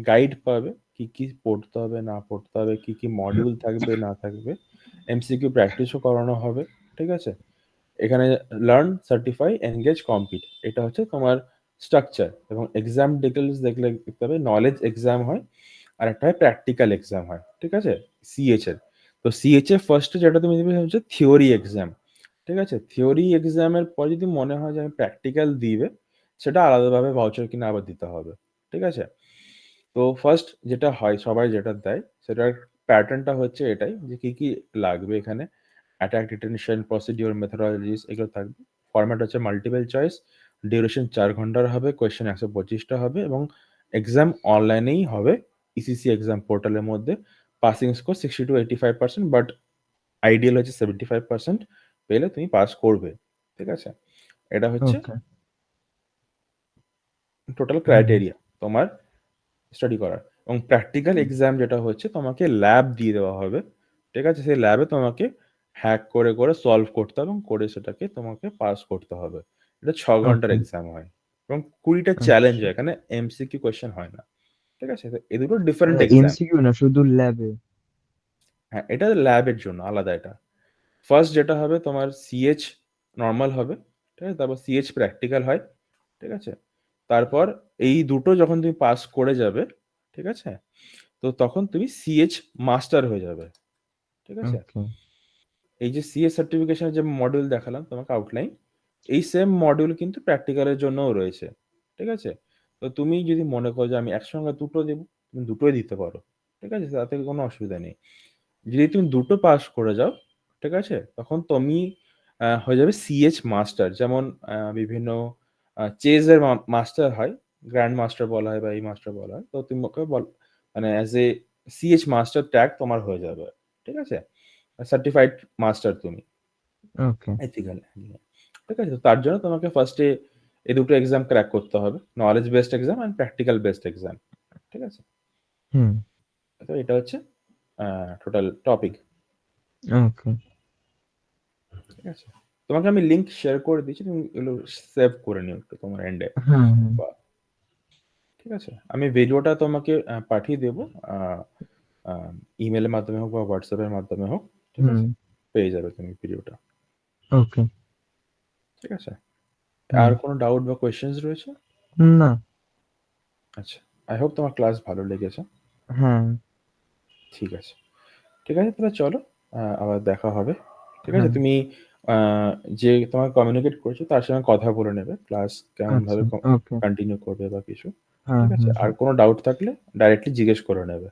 গাইড পাবে। কি, কি পড়তে হবে, না পড়তে হবে, কি, কি মডিউল থাকবে, না থাকবে। এমসিকিউ প্র্যাকটিসও করানো হবে। ঠিক আছে? এখানে লার্ন, সার্টিফাই, এনগেজ, কমপ্লিট। এটা হচ্ছে তোমার স্ট্রাকচার এবং এক্সাম ডিটেইলস দেখলে দেখতে হবে নলেজ এক্সাম হয়। আরেকটা হয় প্র্যাকটিক্যাল এক্সাম হয়। ঠিক আছে? সিএইচ এর। তো সিএইচ এর ফার্স্টে যেটা তুমি দিবে হচ্ছে থিওরি এক্সাম। ঠিক আছে? থিওরি এক্সামের পর যদি মনে হয় যে আমি প্র্যাকটিক্যাল দিবে, সেটা আলাদাভাবে ভাউচার কিনে আবার দিতে হবে। ঠিক আছে? তো ফার্স্ট যেটা হয় সবাই যেটা দেয় সেটার প্যাটার্নটা হচ্ছে এটাই যে কি, কি লাগবে এখানে। অ্যাটাক ডিটেনশন, প্রসিডিউর, মেথোডোলজিস এগুলো থাকবে। ফরম্যাট হচ্ছে মাল্টিপল চয়েস। ডিউরেশন ৪ ঘন্টার হবে। কোয়েশ্চেন ১২৫ টা হবে এবং এক্সাম অনলাইনেই হবে। ইসিসি এক্সাম পোর্টালের মধ্যে। Passing score 60 to 85% but ideal হচ্ছে 75% পেলে তুমি পাস করবে। ঠিক আছে? এটা হচ্ছে ওকে। টোটাল হুম। ক্রাইটেরিয়া তোমার স্টাডি করার। এবং প্র্যাকটিক্যাল এক্সাম যেটা হচ্ছে তোমাকে ল্যাব দিয়ে দেওয়া হবে। ঠিক আছে? সেই ল্যাবে তোমাকে হ্যাক করে, করে সলভ করতে হবে এবং করে সেটাকে তোমাকে পাস করতে হবে। এটা ৬ ঘন্টার ওকে। এক্সাম হয় এবং ২০ টা চ্যালেঞ্জ আচ্ছা। হয়। এখানে এমসিকিউ কোয়েশ্চেন হয় না। ঠিক আছে? তো এই দুটো ডিফারেন্ট এক্সাম। এমসিকিউ না, শুধু ল্যাবে? হ্যাঁ, এটা ল্যাবের জন্য আলাদা এটা। ফার্স্ট যেটা হবে তোমার সিএইচ নরমাল হবে। ঠিক আছে? তারপর সিএইচ প্র্যাকটিক্যাল হয়। ঠিক আছে? তারপর এই দুটো যখন তুমি পাস করে যাবে, ঠিক আছে? তো তখন তুমি সিএইচ মাস্টার হয়ে যাবে। ঠিক আছে? ওকে। এই যে সিএ সার্টিফিকেশনের যে মডিউল দেখালাম তোমাকে আউটলাইন, এই সেম মডিউল কিন্তু প্র্যাকটিক্যালের জন্যও রয়েছে। ঠিক আছে? তো তুমি যদি মনে করো যে আমি একসঙ্গে দুটো দেব, তুমি দুটোই দিতে পারো। ঠিক আছে? তাতে কোনো অসুবিধা নেই। যদি তুমি দুটো পাস করে যাও, ঠিক আছে? তখন তুমি হয়ে যাবে সিএইচ মাস্টার। যেমন বিভিন্ন চেজের মাস্টার হয়। গ্র্যান্ড মাস্টার বলা হয় বা এই মাস্টার বলা হয়। তো তুমি ওকে মানে as a CH master tag তোমার হয়ে যাবে। ঠিক আছে? সার্টিফাইড মাস্টার তুমি। ওকে। এথিক্যাল হ্যাকিং এ। ঠিক আছে? তো তার জন্য তোমাকে ফার্স্ট এ এই দুটো এক্সাম ক্র্যাক করতে হবে। Knowledge based exam and practical based exam. ঠিক আছে? হুম। তো এটা হচ্ছে আ টোটাল টপিক। ওকে। ঠিক আছে? তোমাকে আমি লিংক শেয়ার করে দিচ্ছি। তুমি এগুলো সেভ করে নিও একটু তোমার এন্ডে। হ্যাঁ, হ্যাঁ। বা ঠিক আছে? আমি ভিডিওটা তোমাকে পাঠিয়ে দেব। আ আ ইমেইলের মাধ্যমে হোক বা WhatsApp এর মাধ্যমে হোক। ঠিক হুম। আছে? পেয়ে যাবে তুমি ভিডিওটা। ওকে। ঠিক আছে? হুম। আর কোনো ডাউট বা কোয়েশ্চেনস রয়েছে? না। আচ্ছা। আই হোপ তোমার ক্লাস ভালো লেগেছে। হ্যাঁ। ঠিক আছে। ঠিক আছে তাহলে চলো আবার দেখা হবে। ঠিক আছে? হ্যাঁ। তুমি আ যে তোমাকে কমিউনিকেট করেছে তার সঙ্গে কথা বলে নেবে। ক্লাস কেমনভাবে আচ্ছা। ওকে। কন্টিনিউ করবে বা কিছু। হ্যাঁ, ঠিক আছে? হ্যাঁ, আর হ্যাঁ। কোনো ডাউট থাকলে ডাইরেক্টলি জিজ্ঞেস করে নেবে।